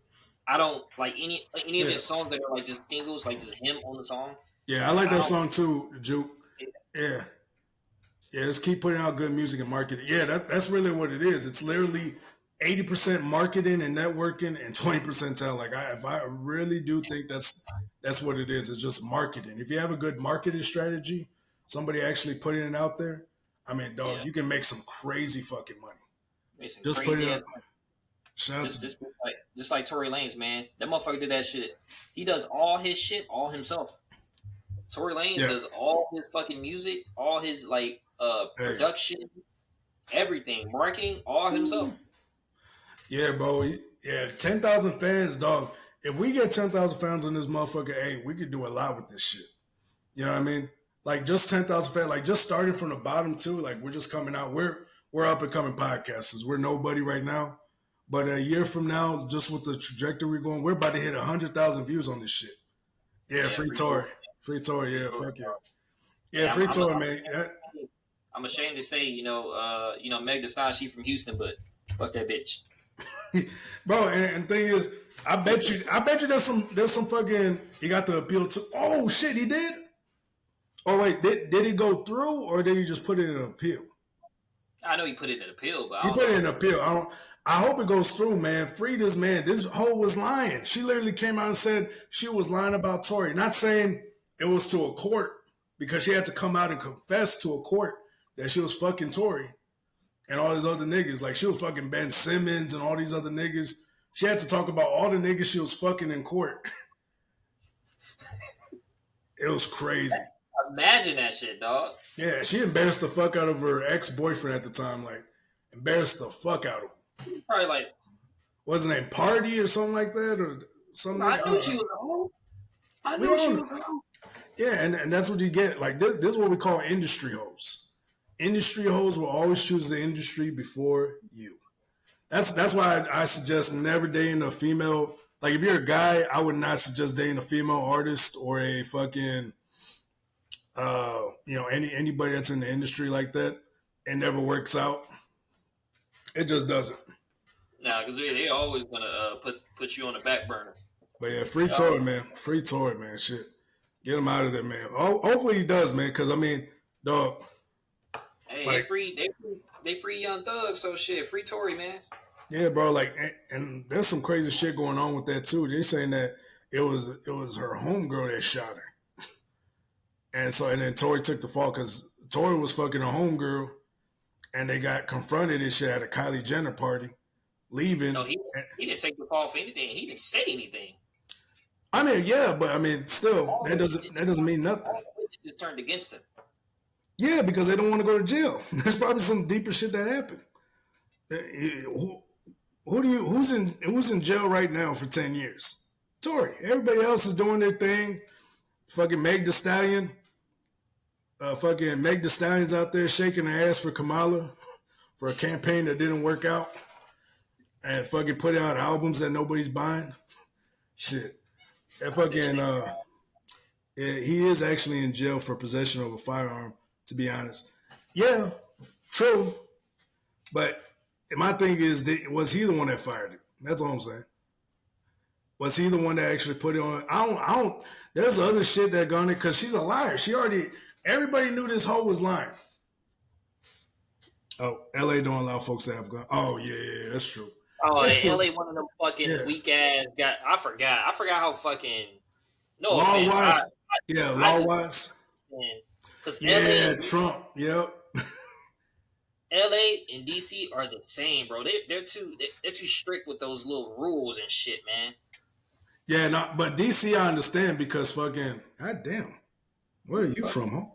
I don't like any of his songs that are like just singles, like just him on the song. Yeah, I like that song too, Juke. Yeah, just keep putting out good music and marketing. Yeah, that's really what it is. It's literally 80% marketing and networking and 20% talent. Like I really do think that's what it is. It's just marketing. If you have a good marketing strategy, somebody actually putting it out there, I mean, dog, you can make some crazy fucking money. Just put it out. Just like Tory Lanez, man. That motherfucker did that shit. He does all his shit all himself. Tory Lanez does all his fucking music, all his like production. everything, marketing, all himself. Yeah, bro. Yeah, 10,000 fans, dog. If we get 10,000 fans in this motherfucker, hey, we could do a lot with this shit. You know what I mean? Like just 10,000 fans, like just starting from the bottom too. Like we're just coming out. We're up and coming podcasters. We're nobody right now, but a year from now, just with the trajectory we're going, we're about to hit 100,000 views on this shit. Yeah, Yeah, free free Tory, Tory. free Tory. Free Yeah, Tory. fuck yeah, yeah, Hey, free Tory, man. I'm ashamed to say, Meg Thee Stallion, she from Houston, but fuck that bitch. Bro, and thing is, I bet you there's some fucking he got the appeal to. Oh shit, he did. Oh wait, did he go through or did he just put it in an appeal? I know he put it in an appeal, but I He don't put know it if in he. an appeal. I hope it goes through, man. Free this man. This hoe was lying. She literally came out and said she was lying about Tory. Not saying it was to a court because she had to come out and confess to a court that she was fucking Tory and all these other niggas. Like she was fucking Ben Simmons and all these other niggas. She had to talk about all the niggas she was fucking in court. It was crazy. Imagine that shit, dog. Yeah, she embarrassed the fuck out of her ex-boyfriend at the time. Like, embarrassed the fuck out of him. Probably like, What's his name? Party or something like that? Or something I like knew she was a hoe. I We knew she don't was a hoe. Yeah, and that's what you get. Like, this is what we call industry hoes. Industry hoes will always choose the industry before you. That's why I suggest never dating a female. Like, if you're a guy, I would not suggest dating a female artist or a fucking anybody that's in the industry like that. It never works out. It just doesn't. Nah, because they always gonna put you on the back burner. But yeah, free They always, Tory, man. Free Tory, man. Shit. Get him out of there, man. Hopefully he does, man. Because, I mean, dog. hey, Like, they free Young Thug, so shit, free Tory, man. yeah, bro. Like, and there's some crazy shit going on with that, too. They're saying that it was her homegirl that shot her. And then Tory took the fall because Tory was fucking a homegirl and they got confronted and shit at a Kylie Jenner party, leaving. No, he didn't take the fall for anything. He didn't say anything. I mean, yeah, but I mean, still, All that doesn't mean nothing. All the witnesses turned against him. Yeah, because they don't want to go to jail. There's probably some deeper shit that happened. Who's in jail right now for 10 years? Tory. Everybody else is doing their thing. Fucking Meg Thee Stallion. Fucking Meg Thee Stallion's out there shaking her ass for Kamala for a campaign that didn't work out. And fucking putting out albums that nobody's buying. Shit. That fucking he is actually in jail for possession of a firearm, to be honest. Yeah, true. But my thing is, was he the one that fired it? That's all I'm saying. Was he the one that actually put it on? I don't. There's other shit that gone it because she's a liar. Everybody knew this hoe was lying. Oh, LA don't allow folks to have guns. Oh yeah, that's true. Oh, That's and true. LA one of them fucking Yeah. weak ass guy. I forgot how fucking no Law offense. wise, law just wise. because Yeah, Trump. Yep. LA and DC are the same, bro. They're too strict with those little rules and shit, man. Yeah, no, but DC I understand because fucking goddamn, where are you from, huh?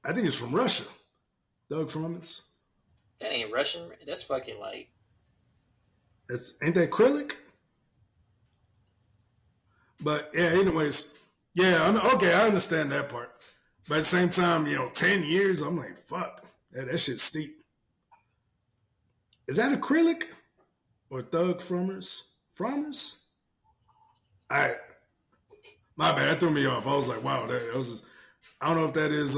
I think it's from Russia. Doug Frummins. That ain't Russian. That's fucking like. Ain't that acrylic? But yeah, anyways, yeah, okay, I understand that part. But at the same time, 10 years, I'm like, fuck, that shit's steep. Is that acrylic or Thug Frummers? Frummers? My bad, that threw me off. I was like, wow, that was just, I don't know if that is,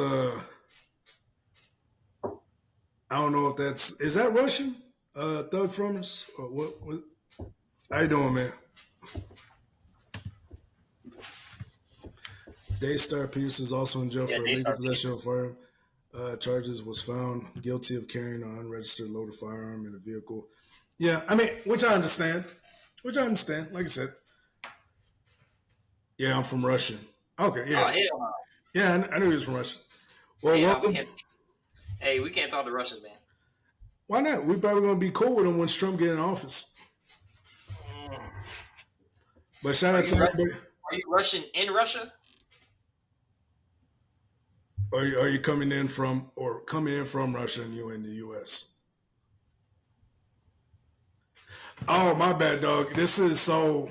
I don't know if is that Russian? Thug Frummers? Or what? How you doing, man? D.Y.O.R Pierce is also in jail for illegal possession of a firearm. Charges was found guilty of carrying an unregistered loaded firearm in a vehicle. Yeah, I mean, which I understand. Like I said. Yeah, I'm from Russia. Okay, yeah. Oh hell no. Yeah, I knew he was from Russia. Well, Yeah, welcome. we can't talk to Russians, man. Why not? We're probably going to be cool with him when Trump get in office. But shout out to everybody. Are you Russian in Russia? Are you coming in from Russia and you in the U.S.? Oh, my bad, dog. This is so.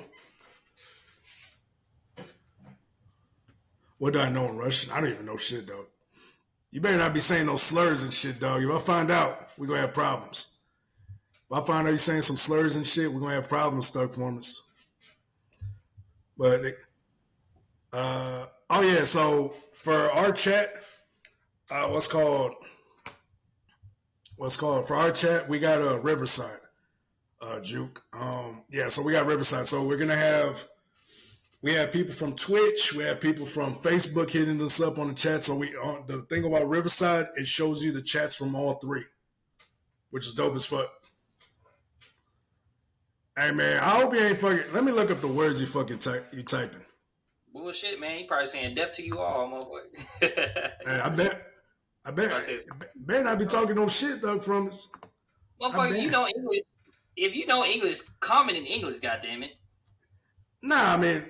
What do I know in Russian? I don't even know shit, dog. You better not be saying no slurs and shit, dog. If I find out, we're gonna have problems. If I find out you saying some slurs and shit, we're gonna have problems, Stuck Formers. But oh yeah, so for our chat, what's called for our chat, we got a Riverside, Juke. Yeah, so we got Riverside. So we have people from Twitch, we have people from Facebook hitting us up on the chat. So the thing about Riverside, it shows you the chats from all three, which is dope as fuck. Hey man, I hope you ain't fucking. Let me look up the words you typing. Bullshit, man. You probably saying death to you all, motherfucker. Hey, I bet. Better not be talking no shit, though, from us. Motherfucker, you know English. If you know English, comment in English, goddammit. Nah, I mean,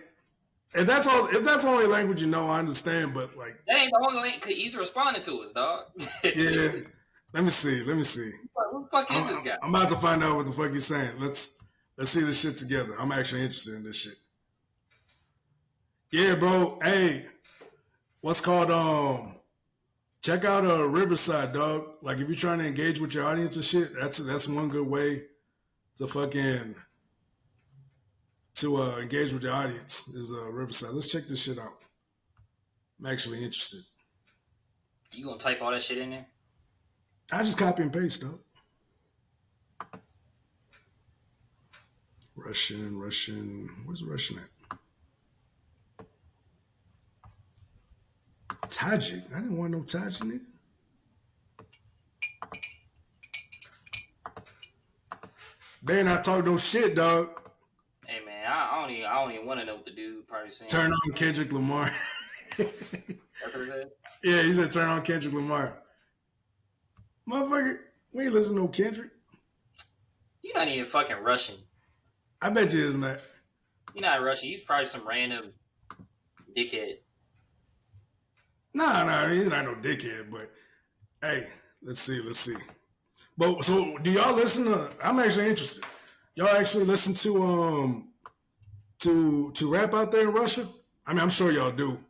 if that's the only language you know, I understand. But like, that ain't the only language. He's responding to us, dog. Yeah. Let me see. Who the fuck is this guy? I'm about to find out what the fuck he's saying. Let's see this shit together. I'm actually interested in this shit. Yeah, bro. Hey, what's called check out Riverside, dog. Like if you're trying to engage with your audience and shit, that's one good way to fucking engage with your audience is Riverside. Let's check this shit out. I'm actually interested. You gonna type all that shit in there? I just copy and paste, though. Russian. Where's Russian at? Tajik. I didn't want no Tajik, nigga. Better not talk no shit, dog. Hey man, I don't even want to know what the dude probably saying. Turn on Kendrick Lamar. That's what it said? Yeah, he said turn on Kendrick Lamar. Motherfucker, we ain't listen to no Kendrick. You're not even fucking Russian. I bet you isn't that. You're not Russian. He's probably some random dickhead. Nah, he's not no dickhead, but hey, let's see. But so do y'all listen to I'm actually interested. Y'all actually listen to rap out there in Russia? I mean, I'm sure y'all do.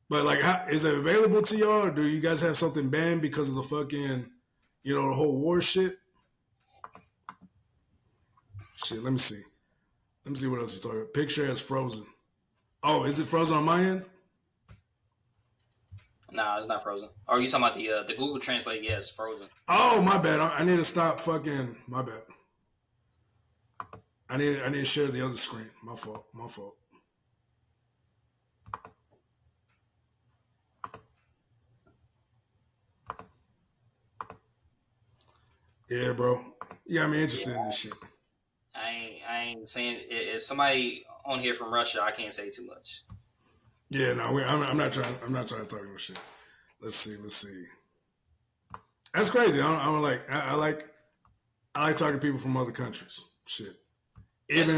But like, is it available to y'all, or do you guys have something banned because of the fucking, the whole war shit? Shit, let me see. Let me see what else he's talking about. Picture as frozen. Oh, is it frozen on my end? Nah, it's not frozen. Or are you talking about the Google Translate? Yeah, it's frozen. Oh, my bad. I need to stop fucking. My bad. I need to share the other screen. My fault. Yeah, bro. You got me interested in this shit. I ain't saying if somebody on here from Russia, I can't say too much. Yeah, no, I'm not trying to talk no shit. Let's see. That's crazy. I like talking to people from other countries. Shit. Even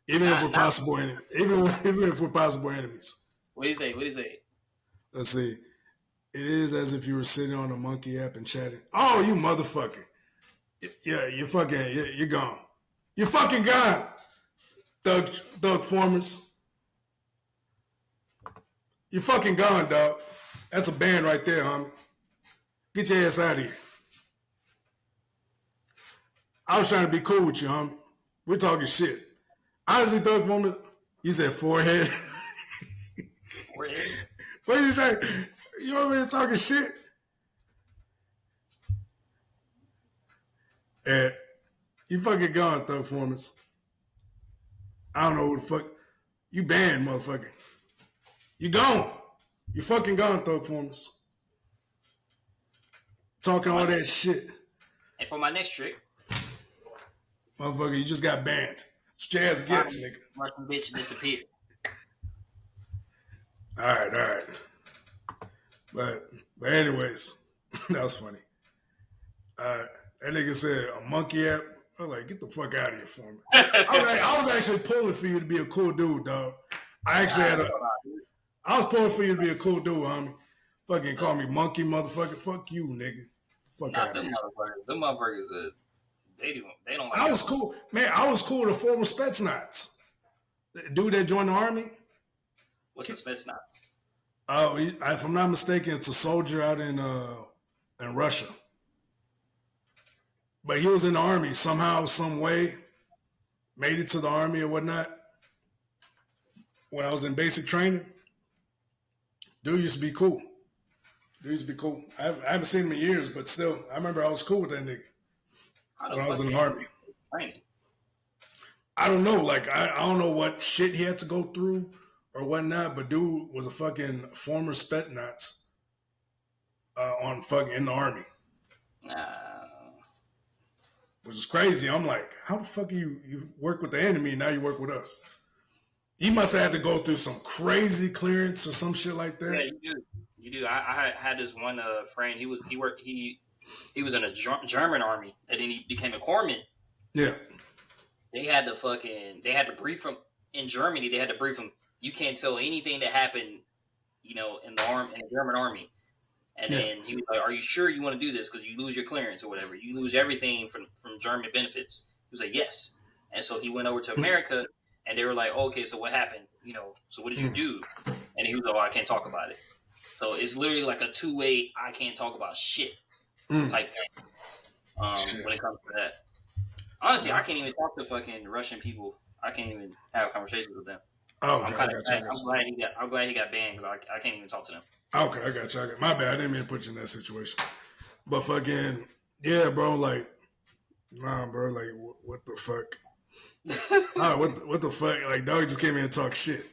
if we're possible enemies. What do you say? Let's see. It is as if you were sitting on a monkey app and chatting. Oh, you motherfucker. Yeah, you're gone. You're fucking gone. Thug Formers. You're fucking gone, dog. That's a band right there, homie. Get your ass out of here. I was trying to be cool with you, homie. We're talking shit. Honestly, Thug Formers, you said forehead. Forehead? What are you saying? You over here talking shit? And you fucking gone, Thug Formers. I don't know who the fuck. You banned, motherfucker. You gone. You fucking gone, Thug Formers. Talking all that shit. And for my next trick. Motherfucker, you just got banned. That's what your ass gets, nigga. Russian bitch disappeared. All right. But anyways, that was funny. That nigga said a monkey app. I was like, get the fuck out of here for me. I was actually pulling for you to be a cool dude, dog. I was pulling for you to be a cool dude, homie. Fucking call me monkey, motherfucker. Fuck you, nigga. Fuck Not out of them here. motherfuckers. Them motherfuckers, they don't like I was us. cool, man. I was cool with a former Spetsnaz. The dude that joined the army. What's the Spetsnaz? Oh, if I'm not mistaken, it's a soldier out in Russia. But he was in the army somehow, some way, made it to the army or whatnot. When I was in basic training, dude used to be cool. I haven't seen him in years, but still, I remember I was cool with that nigga when I was in the army. Training? I don't know, like I don't know what shit he had to go through or whatnot, but dude was a fucking former Spetsnaz on fucking in the army. Which is crazy. I'm like, how the fuck you work with the enemy and now you work with us? You must have had to go through some crazy clearance or some shit like that. Yeah, you do. I had this one friend. He was in a German army, and then he became a corpsman. Yeah. They had to brief him in Germany. They had to brief him. You can't tell anything that happened, in the German army. And then he was like, "Are you sure you want to do this? Because you lose your clearance or whatever. You lose everything from German benefits." He was like, "Yes." And so he went over to America, and they were like, "Okay, so what happened? So what did you do?" And he was like, "Oh, I can't talk about it." So it's literally like a two-way, I can't talk about shit type thing when it comes to that. Honestly, I can't even talk to fucking Russian people. I can't even have conversations with them. Oh, I'm glad he got banned because I can't even talk to them. Okay, I got you. My bad. I didn't mean to put you in that situation. But fucking, yeah, bro, like, nah, bro, like, what the fuck? What the fuck? Like, dog just came in and talk shit.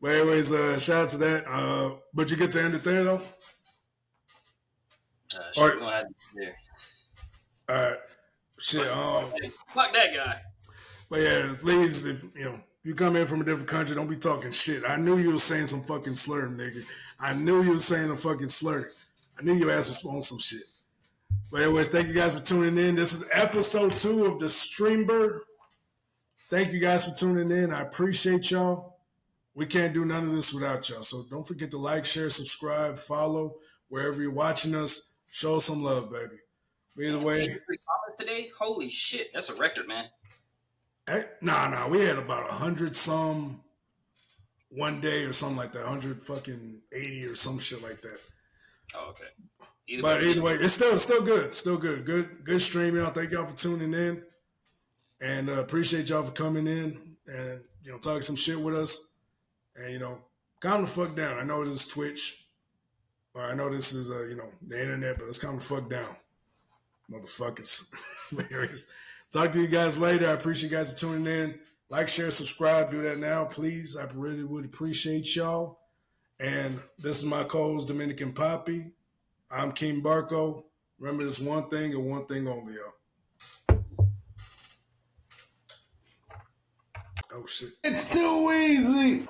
But anyways, shout out to that. But you get to end it there, though? We're going to have to be there. All right. Shit, fuck that guy. But yeah, please, if you come in from a different country, don't be talking shit. I knew you were saying some fucking slur, nigga. I knew you were saying a fucking slur. I knew your ass was on some shit. But anyways, thank you guys for tuning in. This is episode 2 of DeSTREAMber. Thank you guys for tuning in. I appreciate y'all. We can't do none of this without y'all. So don't forget to like, share, subscribe, follow wherever you're watching us. Show us some love, baby. Either way. 83 comments today? Holy shit. That's a record, man. Nah. We had about 100 some one day or something like that. 100 fucking 80 or some shit like that. Oh, okay. Either way, it's still good. Still good. Good stream, y'all. Thank y'all for tuning in. And appreciate y'all for coming in and, talking some shit with us. And, calm the fuck down. I know this is Twitch. Or I know this is, the internet, but let's calm the fuck down. Motherfuckers. Anyways, talk to you guys later. I appreciate you guys for tuning in. Like, share, subscribe. Do that now, please. I really would appreciate y'all. And this is my co-host, Dominican Poppy. I'm King Barco. Remember this one thing and one thing only, y'all. Oh, shit. It's too easy.